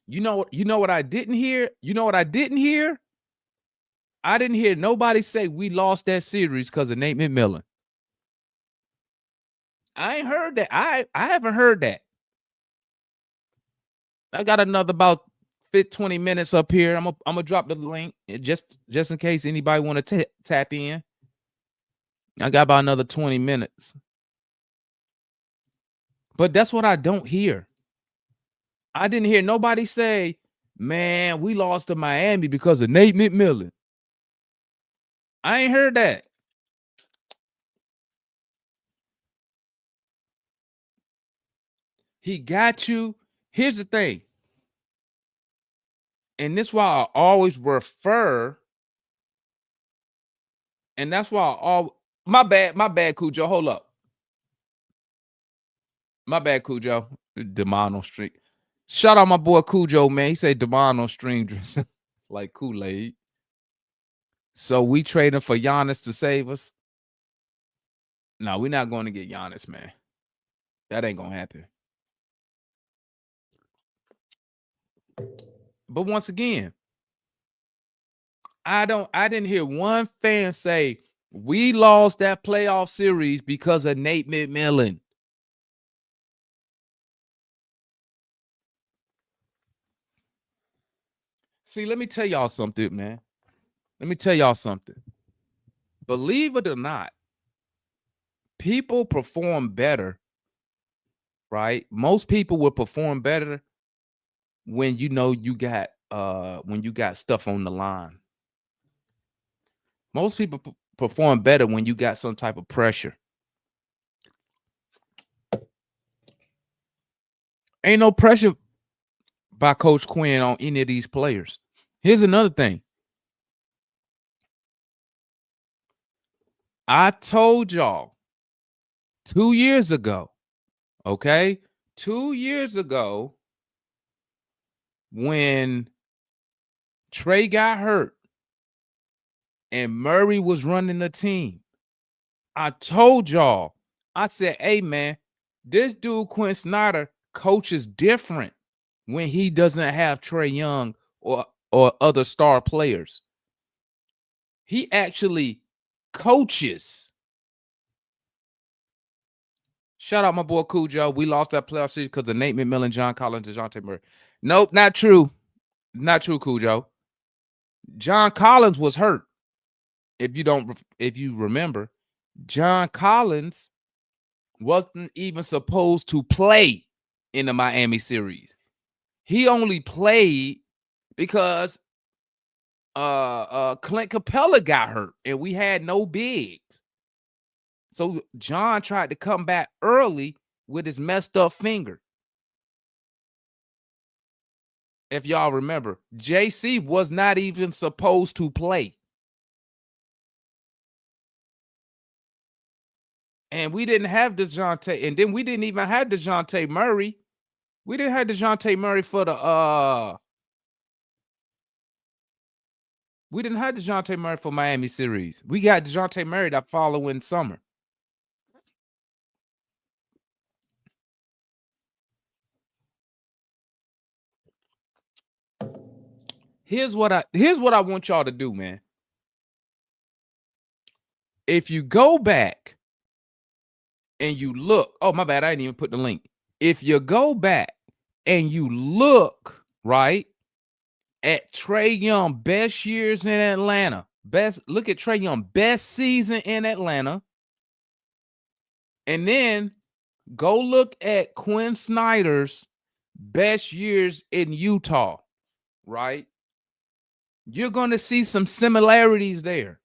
You know what I didn't hear? You know what I didn't hear? I didn't hear nobody say we lost that series because of Nate McMillan. I ain't heard that. I haven't heard that. I got another about 20 minutes up here. I'm gonna drop the link just in case anybody want to tap in. I got about another 20 minutes. But that's what I don't hear. I didn't hear nobody say, man, we lost to Miami because of Nate McMillan. I ain't heard that. He got you. Here's the thing. And this is why I always refer. And that's why my bad, Cujo. Hold up. My bad, Cujo. Demond on stream. Shout out my boy Cujo, man. He said Demond on stream like Kool-Aid. So we trading for Giannis to save us? No, we're not going to get Giannis, man. That ain't gonna happen. But once again, I didn't hear one fan say we lost that playoff series because of Nate McMillan. See, let me tell y'all something, man. Let me tell y'all something. Believe it or not, people perform better, right? Most people will perform better when you know you got stuff on the line. Most people perform better when you got some type of pressure. Ain't no pressure by Coach Quinn on any of these players. Here's another thing. I told y'all 2 years ago, okay? 2 years ago, when Trey got hurt and Murray was running the team, I told y'all, I said, hey, man, this dude, Quinn Snyder, coaches different when he doesn't have Trey Young or other star players. He actually coaches. Shout out my boy Cujo. We lost that playoff series because of Nate McMillan, John Collins, DeJounte Murray. Nope, not true. Not true, Cujo. John Collins was hurt. If you remember, John Collins wasn't even supposed to play in the Miami series. He only played because Clint Capella got hurt and we had no bigs. So John tried to come back early with his messed up finger. If y'all remember, JC was not even supposed to play. And we didn't have DeJounte, and then we didn't even have DeJounte Murray. We didn't have DeJounte Murray for the we didn't have DeJounte Murray for Miami series. We got DeJounte Murray that following summer. Here's what I want y'all to do, man. If you go back and you look, oh my bad, I didn't even put the link. If you go back and you look, right, at Trae Young best years in Atlanta, look at Trae Young best season in Atlanta, and then go look at Quinn Snyder's best years in Utah, right? You're going to see some similarities there.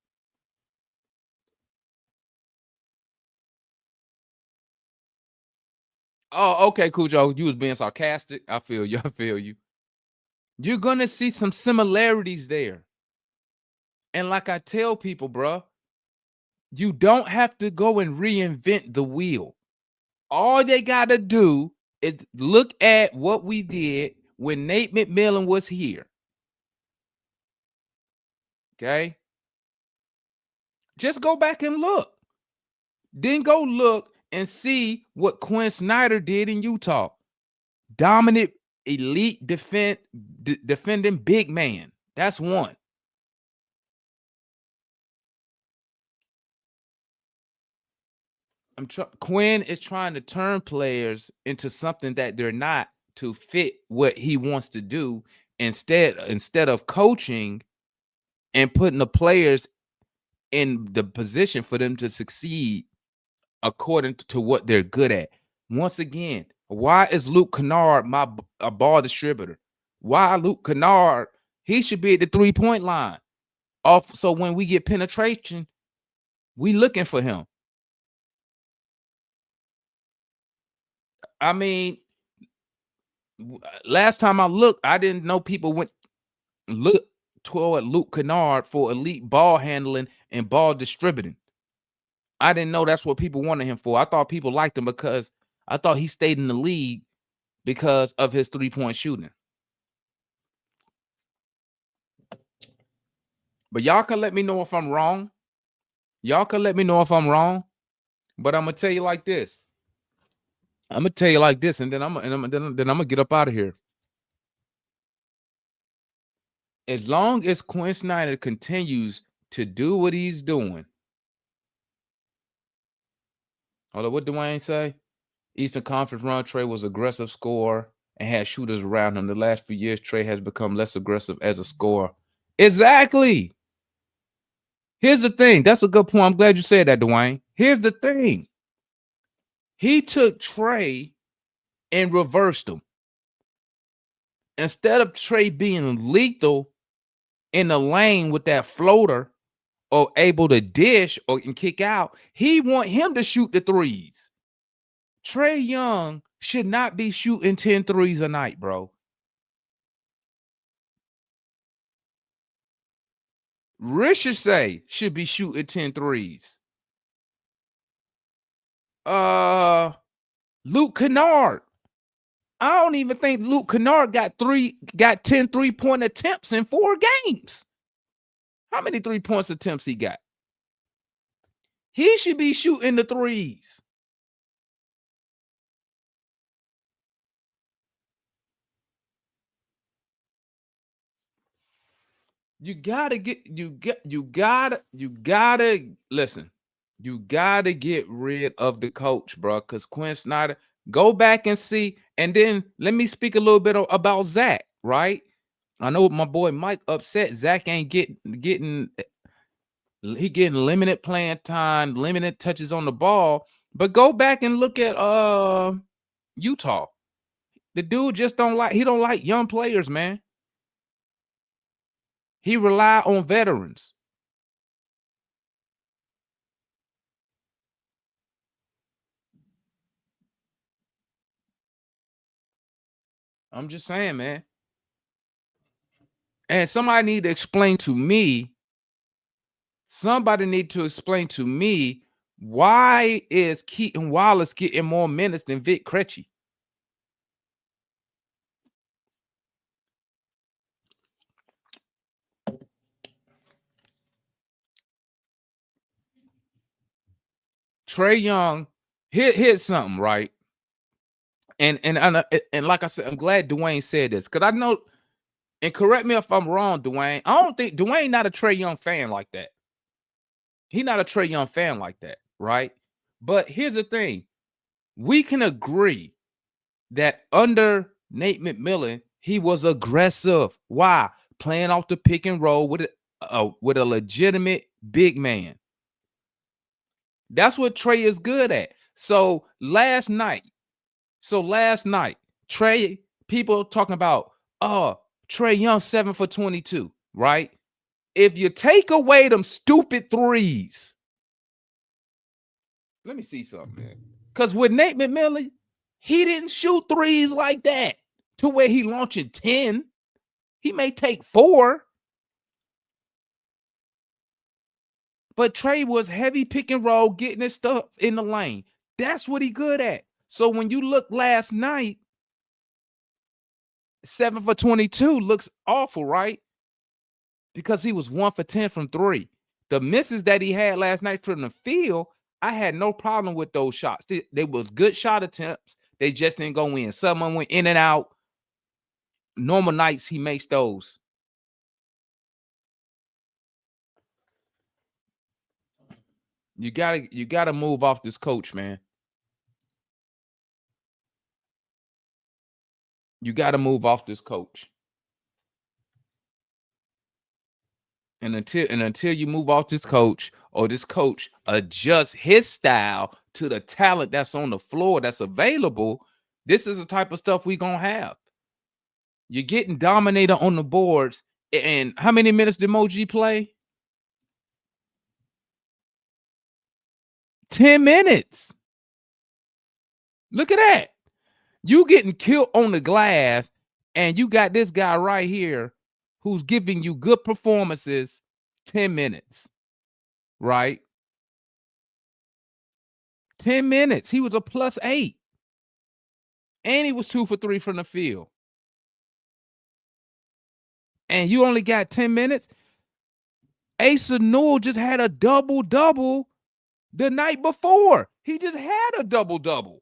Oh, okay, Cujo. You was being sarcastic. I feel you. I feel you. You're going to see some similarities there. And like I tell people, bro, you don't have to go and reinvent the wheel. All they got to do is look at what we did when Nate McMillan was here. Okay? Just go back and look. Then go look and see what Quinn Snyder did in Utah. Dominant, elite defending big man. That's one. Quinn is trying to turn players into something that they're not to fit what he wants to do. Instead of coaching and putting the players in the position for them to succeed according to what they're good at. Once again, why is Luke Kennard a ball distributor? Why Luke Kennard? He should be at the 3-point line. So when we get penetration, we looking for him. I mean, last time I looked, I didn't know people went look toward Luke Kennard for elite ball handling and ball distributing. I didn't know that's what people wanted him for. I thought people liked him because I thought he stayed in the league because of his 3-point shooting. But y'all can let me know if I'm wrong. Y'all can let me know if I'm wrong. But I'm gonna tell you like this. I'm gonna tell you like this, and then I'm gonna get up out of here. As long as Quinn Snyder continues to do what he's doing. Hold on, what Dwayne say? Eastern Conference run, Trae was aggressive scorer and had shooters around him. The last few years, Trae has become less aggressive as a scorer. Exactly. Here's the thing. That's a good point. I'm glad you said that, Dwayne. Here's the thing. He took Trae and reversed him. Instead of Trae being lethal in the lane with that floater or able to dish or can kick out, he want him to shoot the threes. Trae Young should not be shooting 10 threes a night, bro. Ricochet should be shooting 10 threes. Luke Kennard. I don't even think Luke Kennard got 10 3-point attempts in 4 games. How many 3-point attempts he got? He should be shooting the threes. You gotta listen. You gotta get rid of the coach, bro. Because Quinn Snyder, go back and see, and then let me speak a little bit about Zach. Right? I know my boy Mike upset. Zach ain't getting limited playing time, limited touches on the ball. But go back and look at Utah. The dude just don't like young players, man. He rely on veterans. I'm just saying, man. And somebody need to explain to me. Somebody need to explain to me why is Keaton Wallace getting more minutes than Vic Krejci? Trae Young, here's something, right? And like I said, I'm glad Dwayne said this because I know And correct me if I'm wrong, Dwayne. I don't think Dwayne not a Trae Young fan like that. He's not a Trae Young fan like that, right? But here's the thing. We can agree that under Nate McMillan, he was aggressive. Why? Playing off the pick and roll with a legitimate big man. That's what Trae is good at. So last night, Trae, people talking about, Trae Young 7 for 22, right? If you take away them stupid threes, let me see something, man. Because with Nate McMillan, he didn't shoot threes like that to where he launching 10. He may take 4. But Trae was heavy pick and roll, getting his stuff in the lane. That's what he good at. So when you look last night, 7 for 22 looks awful, right? Because he was 1 for 10 from 3. The misses that he had last night from the field, I had no problem with those shots. They was good shot attempts. They just didn't go in. Someone went in and out. Normal nights, he makes those. You gotta move off this coach, man. You gotta move off this coach. And until you move off this coach, or this coach adjusts his style to the talent that's on the floor that's available, this is the type of stuff we're gonna have. You're getting dominated on the boards. And how many minutes did Moji play? 10 minutes. Look at that. You getting killed on the glass, and you got this guy right here who's giving you good performances 10 minutes, right? 10 minutes. He was a +8. And he was 2 for 3 from the field. And you only got 10 minutes. Asa Newell just had a double-double the night before. He just had a double-double.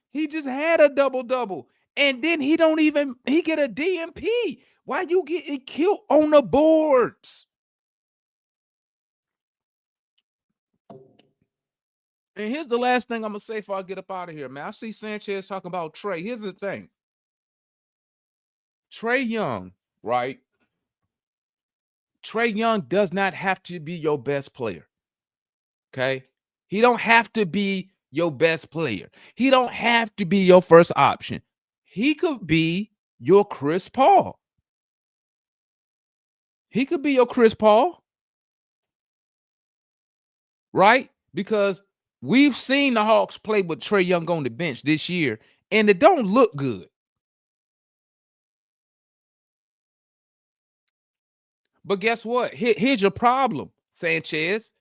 He just had a double-double. And then he get a DMP. Why you getting killed on the boards? And here's the last thing I'm going to say before I get up out of here, man. I see Sanchez talking about Trae. Here's the thing. Trae Young, right? Trae Young does not have to be your best player. Okay? He don't have to be your best player. He don't have to be your first option. He could be your Chris Paul. He could be your Chris Paul. Right? Because we've seen the Hawks play with Trae Young on the bench this year, and it don't look good. But guess what? Here's your problem, Sanchez.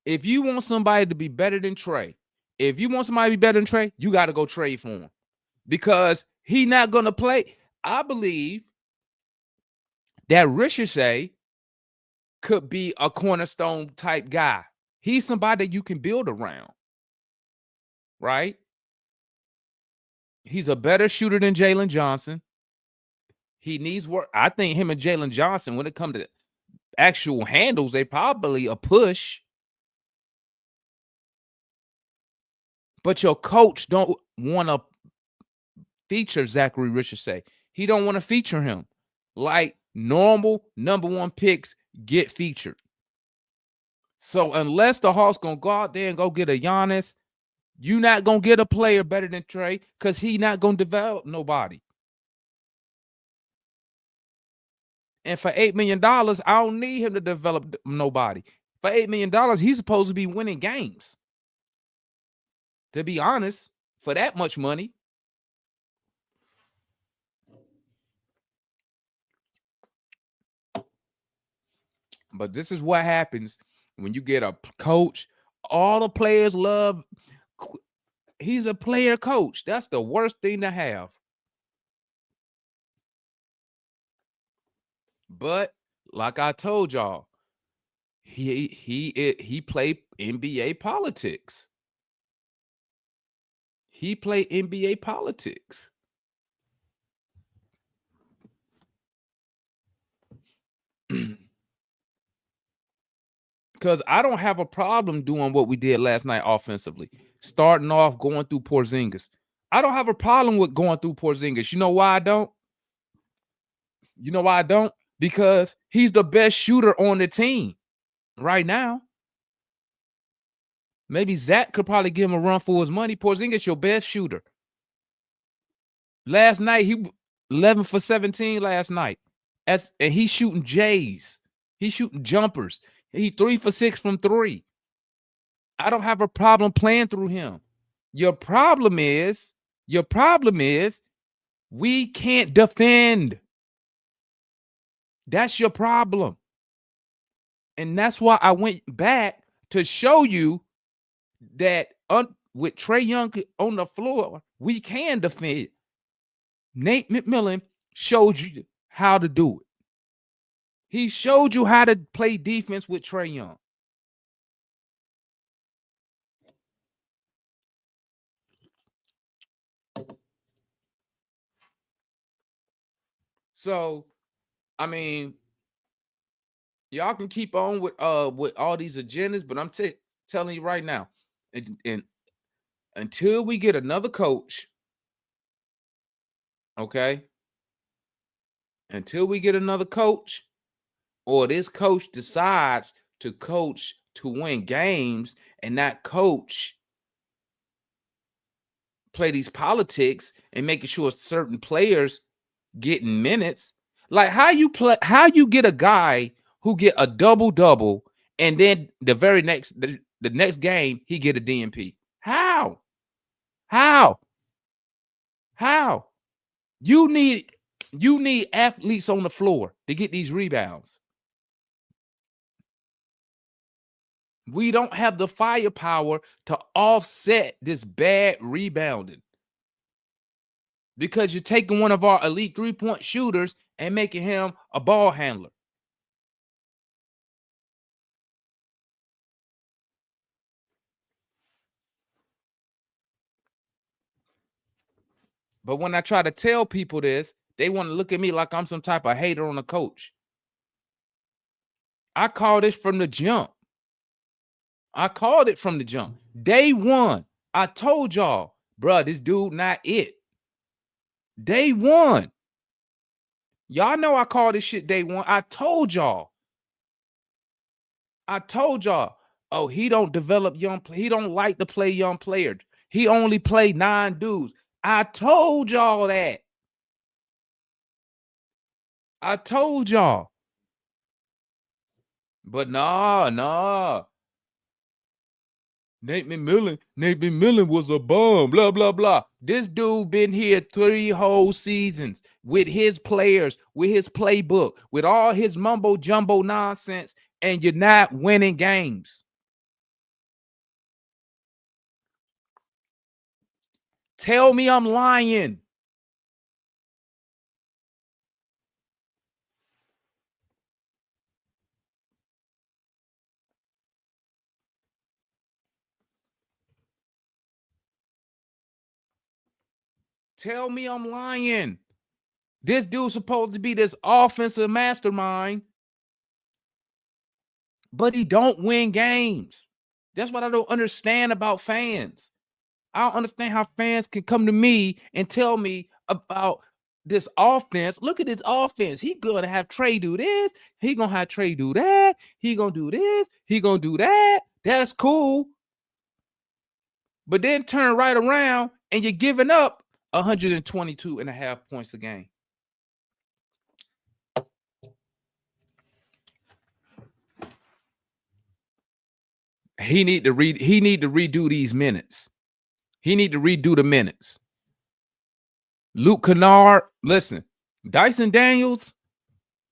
If you want somebody to be better than Trae, you got to go trade for him. Because he's not going to play. I believe that Ricochet could be a cornerstone type guy. He's somebody that you can build around. Right? He's a better shooter than Jalen Johnson. He needs work. I think him and Jalen Johnson, when it comes to actual handles, they probably a push. But your coach don't want to feature Zachary Ricochet. He don't want to feature him. Like normal #1 picks get featured. So unless the Hawks going to go out there and go get a Giannis, you're not going to get a player better than Trae because he's not going to develop nobody. And for $8 million, I don't need him to develop nobody. For $8 million, he's supposed to be winning games. To be honest, for that much money. But this is what happens when you get a coach. All the players love. He's a player coach. That's the worst thing to have. But like I told y'all, he played NBA politics. He played NBA politics. Because I don't have a problem doing what we did last night offensively. Starting off, going through Porzingis. I don't have a problem with going through Porzingis. You know why I don't? You know why I don't? Because he's the best shooter on the team right now. Maybe Zach could probably give him a run for his money. Porzingis, your best shooter. Last night, he 11 for 17 last night. And he's shooting J's. He's shooting jumpers. He 3 for 6 from 3. I don't have a problem playing through him. Your problem is we can't defend. That's your problem. And that's why I went back to show you that with Trae Young on the floor, we can defend. Nate McMillan showed you how to do it. He showed you how to play defense with Trae Young. So, I mean, y'all can keep on with all these agendas, but I'm telling you right now, and until we get another coach, okay? Until we get another coach, or this coach decides to coach to win games and not coach play these politics and making sure certain players getting minutes. Like how you get a guy who get a double-double and then the next game he get a DNP. How? You need athletes on the floor to get these rebounds. We don't have the firepower to offset this bad rebounding because you're taking one of our elite three-point shooters and making him a ball handler. But when I try to tell people this, they want to look at me like I'm some type of hater on a coach. I call this from the jump. I called it from the jump. Day one, I told y'all, bro, this dude not it. Day one. Y'all know I called this shit day one. I told y'all. Oh, he don't develop young. He don't like to play young players. He only played 9 dudes. I told y'all that. I told y'all. But nah. Nate McMillan was a bum, blah, blah, blah. This dude been here 3 whole seasons with his players, with his playbook, with all his mumbo jumbo nonsense, and you're not winning games. Tell me I'm lying. Tell me I'm lying. This dude's supposed to be this offensive mastermind, but he don't win games. That's what I don't understand about fans. I don't understand how fans can come to me and tell me about this offense. Look at this offense. He gonna have Trae do this. He gonna have Trae do that. He gonna do this. He gonna do that. That's cool. But then turn right around and you're giving up 122.5 points a game. He need to redo these minutes. He need to redo the minutes. Luke Kennard, listen, Dyson Daniels,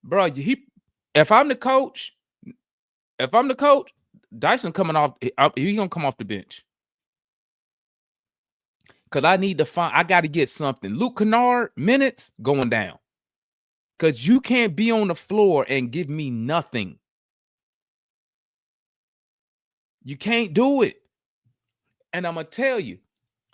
bro. If I'm the coach, Dyson coming off. He gonna come off the bench because I got to get something. Luke Kennard minutes going down because you can't be on the floor and give me nothing. You can't do it. And I'm gonna tell you,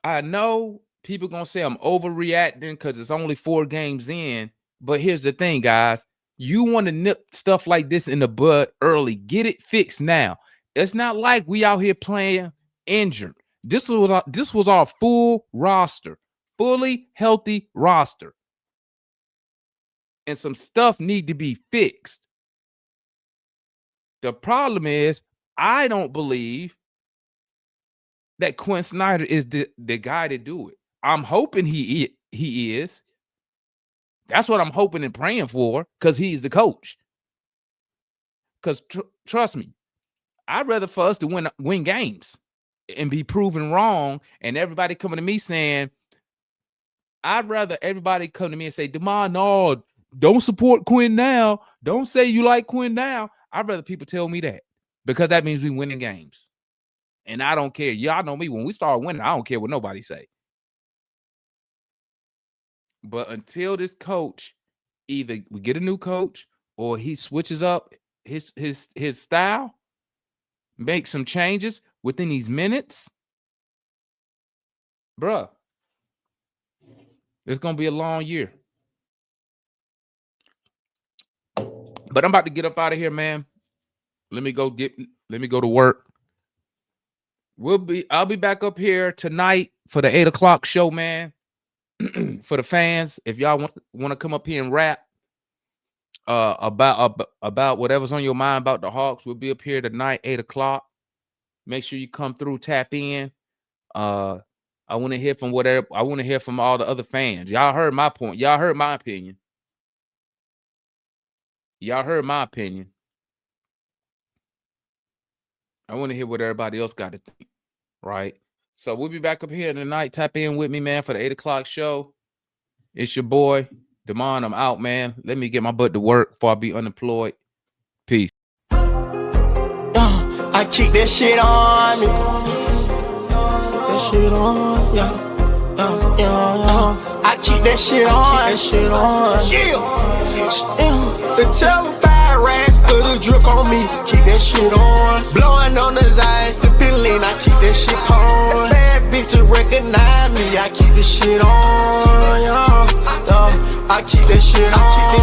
I know people gonna say I'm overreacting because it's only 4 games in, but here's the thing, guys. You want to nip stuff like this in the bud early. Get it fixed now. It's not like we out here playing injured. This was our full roster, fully healthy roster. And some stuff need to be fixed. The problem is, I don't believe that Quinn Snyder is the guy to do it. I'm hoping he is. That's what I'm hoping and praying for, because he's the coach. Because trust me, I'd rather for us to win games and be proven wrong, and everybody coming to me saying, I'd rather everybody come to me and say, DeMond, no, don't support Quinn now. Don't say you like Quinn now. I'd rather people tell me that, because that means we winning games. And I don't care. Y'all know me. When we start winning, I don't care what nobody say. But until this coach, either we get a new coach or he switches up his style, make some changes within these minutes, bruh, it's gonna be a long year. But I'm about to get up out of here, man. Let me go to work. I'll be back up here tonight for the 8 o'clock show, man. For the fans, if y'all want to come up here and rap about whatever's on your mind about the Hawks, we'll be up here tonight, 8 o'clock. Make sure you come through, tap in. I want to hear from I want to hear from all the other fans. Y'all heard my point. Y'all heard my opinion. Y'all heard my opinion. I want to hear what everybody else got to think, right? So we'll be back up here tonight. Tap in with me, man, for the 8 o'clock show. It's your boy, DeMond. I'm out, man. Let me get my butt to work before I be unemployed. Peace. I keep that shit on me. That shit on, yeah. I keep that shit on. That shit on. Yeah. The telephone rats put a drip on me. Keep that shit on. Blowing on the Zion, sipping lean. I keep that shit on. Bad bitches recognize me. I keep this shit on, yeah. I keep that shit on.